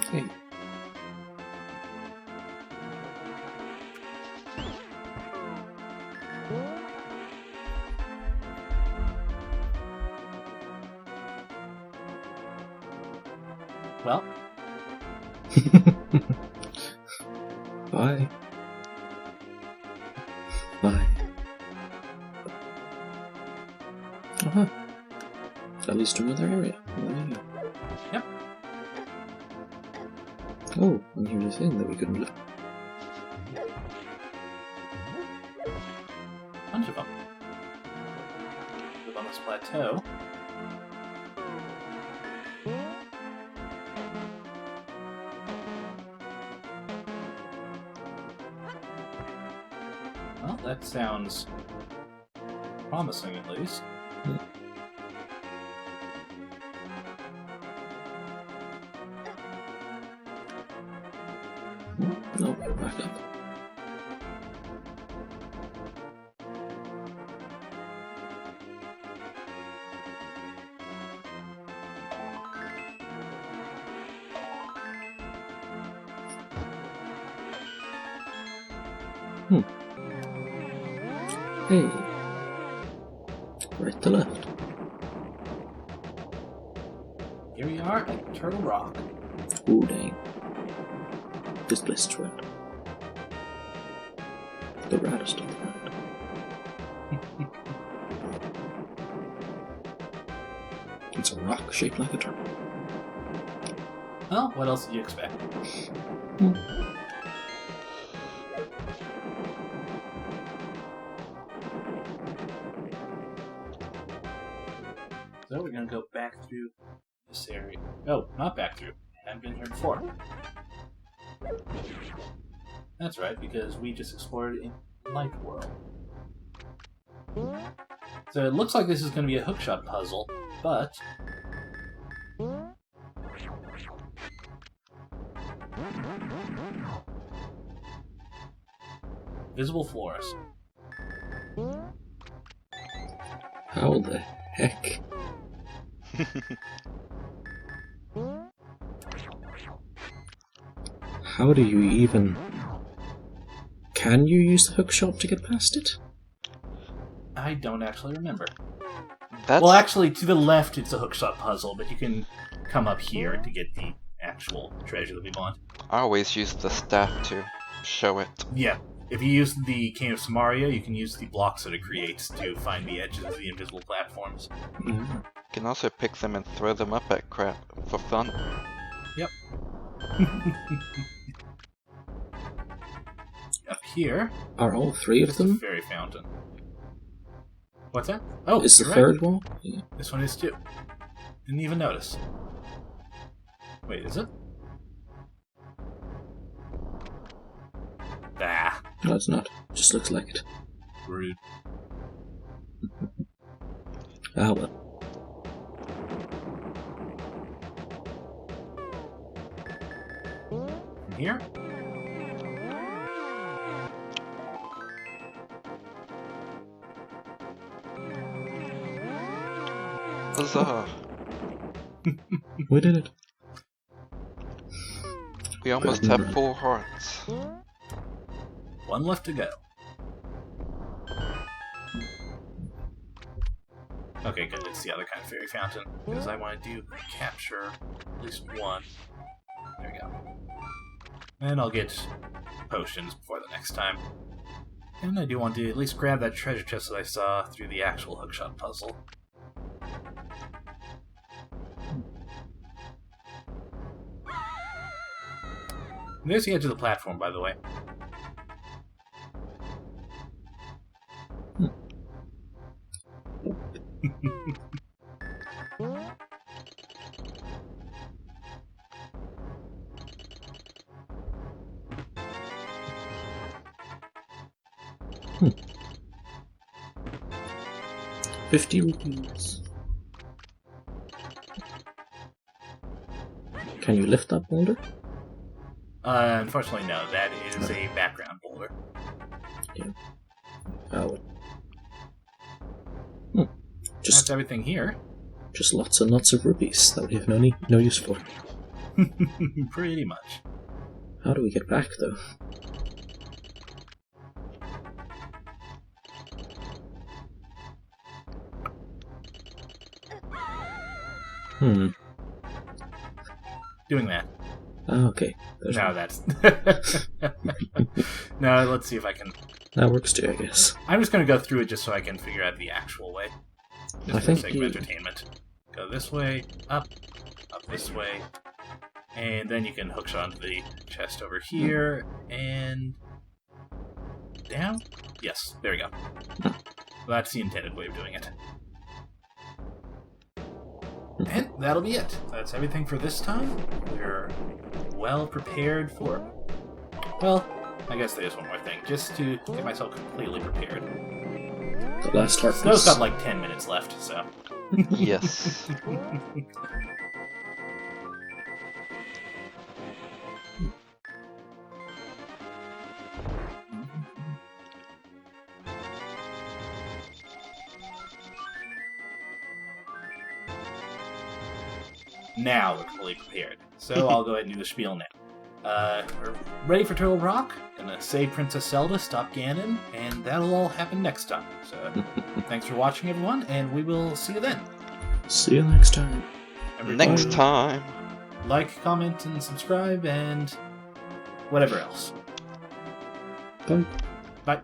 Okay.
Well,
Bye. Bye. Uh-huh. That leads to another area. Wow.
Yep.
Oh, and here's a thing that we couldn't do.
bunch of them. Live on this plateau. Well, that sounds promising, at least.
No, back up. Hey. Right to left.
Here we are at Turtle Rock.
Ooh, dang. This place is red. The raddest of the red. It's a rock shaped like a turtle.
Well, what else did you expect? So we're gonna go back through this area. Oh, not back through. I haven't been here before. That's right, because we just explored in Light World. So it looks like this is going to be a hookshot puzzle, but... Visible floors.
How the heck? How do you even... Can you use the hookshot to get past it?
I don't actually remember.
That's...
Well, actually, to the left it's a hookshot puzzle, but you can come up here to get the actual treasure that we want.
I always use the staff to show it.
Yeah. If you use the Cane of Samaria, you can use the blocks that it creates to find the edges of the invisible platforms.
Mm.
You can also pick them and throw them up at crap for fun.
Yep. Up here
Are all three of
is the
them?
fairy fountain. What's that? Oh,
Is the
you're
third
right.
one? Yeah.
This one is too. Didn't even notice. Wait, is it? Ah,
No, it's not. Just looks like it.
rude.
Ah, well.
From here?
Huzzah!
We did it.
We almost have 4 hearts.
One left to go. Okay, good. It's the other kind of fairy fountain, because I want to capture at least one. There we go. And I'll get potions before the next time. And I do want to at least grab that treasure chest that I saw through the actual hookshot puzzle. And there's the edge of the platform, by the way.
Hmm. 50 rupees. Can you lift that boulder?
Unfortunately, no. That is a background boulder.
Yeah. Oh. Hmm.
That's
Just,
everything here.
just lots and lots of rupees that we have no use for.
Pretty much.
How do we get back, though? Hmm.
Doing that.
Ah, okay. There's
No,
one.
that's... No, let's see if I can...
That works too, I guess.
I'm just going to go through it just so I can figure out the actual way. Just
I
for the
think
sake
you-
of entertainment. Go this way, up this way, and then you can hookshot onto the chest over here, and... down? Yes, there we go. That's the intended way of doing it. And that'll be it. That's everything for this time. We're well prepared for... Well, I guess there's one more thing, just to get myself completely prepared.
The last heart
Snow's got like 10 minutes left, so...
Yes.
now we're fully prepared. So I'll go ahead and do the spiel now. We're ready for Turtle Rock, gonna save Princess Zelda, stop Ganon, and that'll all happen next time. So thanks for watching, everyone, and we will see you then.
See you next time.
Everybody,
Next time.
like, comment, and subscribe, and whatever else.
Bye.
Bye.